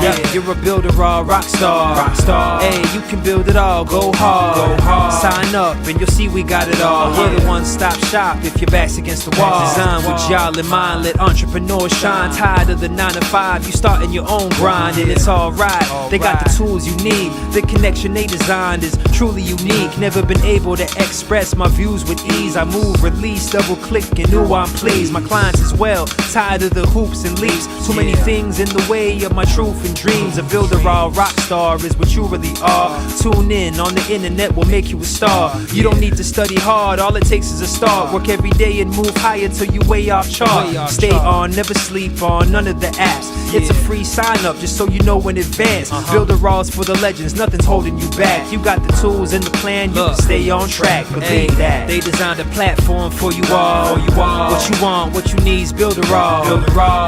Yeah, you're a Builderall rock star. Hey, you can build it all, go hard. Sign up and you'll see we got it all. We're the one-stop shop if your back's against the wall. Design with y'all in mind, let entrepreneurs shine. Tired of the 9 to 5, you starting your own grind and it's alright. They got the tools you need. The connection they designed is truly unique. Never been able to express my views with ease. I move, release, double click, and ooh, I'm pleased. My clients as well, tired of the hoops and leaps. Too many things in the way of my truth and dreams. A Builderall rock star is what you really are. Tune in on the internet will make you a star. You don't need to study hard, all it takes is a start. Work every day and move higher till you way off chart. Stay on, never sleep on none of the apps. It's a free sign up just so you know in advance. Builderall's for the legends, nothing's holding you back. You got the tools and the plan, you can stay on track. Believe that. They designed a platform for you all. What you want, what you need is Builderall.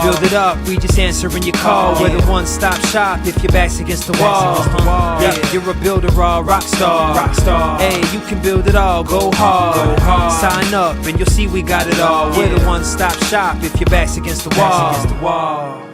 Build it up, we just answering your call. We're the one-stop shop if your back's against the wall. Yeah, you're a Builderall rock star. Hey, you can build it all, go hard. Sign up and you'll see we got it all. We're the one-stop shop if your back's against the wall.